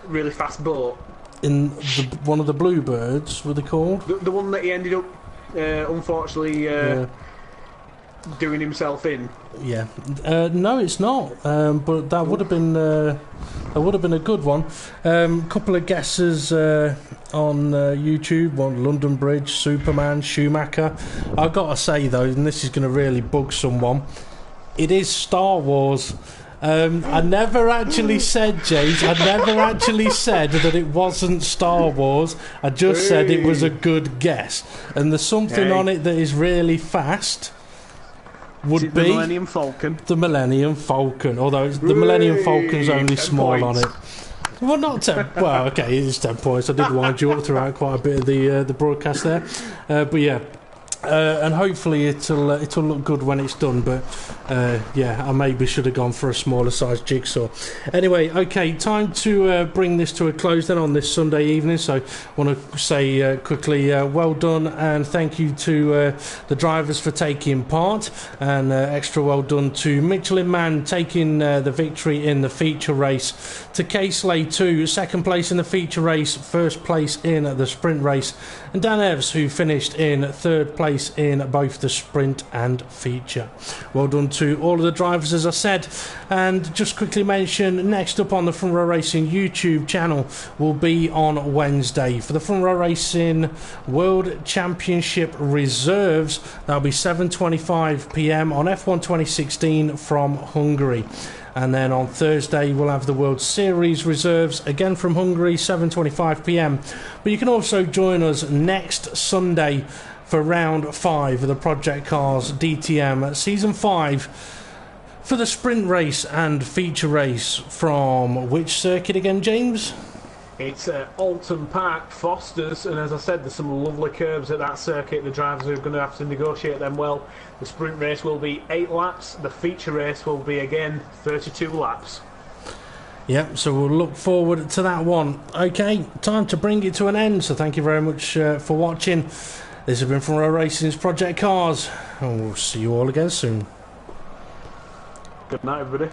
Speaker 2: really fast boat?
Speaker 1: In one of the Bluebirds, were they called?
Speaker 2: The one that he ended up, unfortunately, doing himself in.
Speaker 1: Yeah. No, it's not. But that would have been a good one. Couple of guesses on YouTube. One, London Bridge, Superman, Schumacher. I've got to say though, and this is going to really bug someone, it is Star Wars. I never actually said, James, I never actually said that it wasn't Star Wars. I just said it was a good guess. And there's something on it that is really fast. Would be
Speaker 2: the Millennium Falcon.
Speaker 1: The Millennium Falcon, although the Millennium Falcon's only small
Speaker 2: points.
Speaker 1: on it. Well, not 10. Well, okay, it is 10 points. I did wind you up throughout quite a bit of the broadcast there. But yeah. And hopefully it'll look good when it's done, but yeah, I maybe should have gone for a smaller size jigsaw. Anyway, okay, time to bring this to a close then on this Sunday evening. So I want to say quickly, well done and thank you to the drivers for taking part, and extra well done to Michelin Man taking the victory in the feature race, to Casely 2, second place in the feature race, first place in the sprint race, and Dan Evs, who finished in third place race in both the sprint and feature. Well done to all of the drivers, as I said. And just quickly mention, next up on the Front Row Racing YouTube channel will be on Wednesday for the Front Row Racing World Championship Reserves. That'll be 7:25 p.m. on F1 2016 from Hungary. And then on Thursday we'll have the World Series Reserves, again from Hungary, 7:25 p.m. But you can also join us next Sunday for round 5 of the ProjectCARS DTM Season 5 for the sprint race and feature race from which circuit again, James?
Speaker 2: It's Alton Park, Fosters, and as I said, there's some lovely curves at that circuit. The drivers are going to have to negotiate them well. The sprint race will be 8 laps. The feature race will be, again, 32 laps.
Speaker 1: Yep, so we'll look forward to that one. Okay, time to bring it to an end, so thank you very much for watching. This has been Front Row Racing's Project Cars, and we'll see you all again soon.
Speaker 2: Good night, everybody.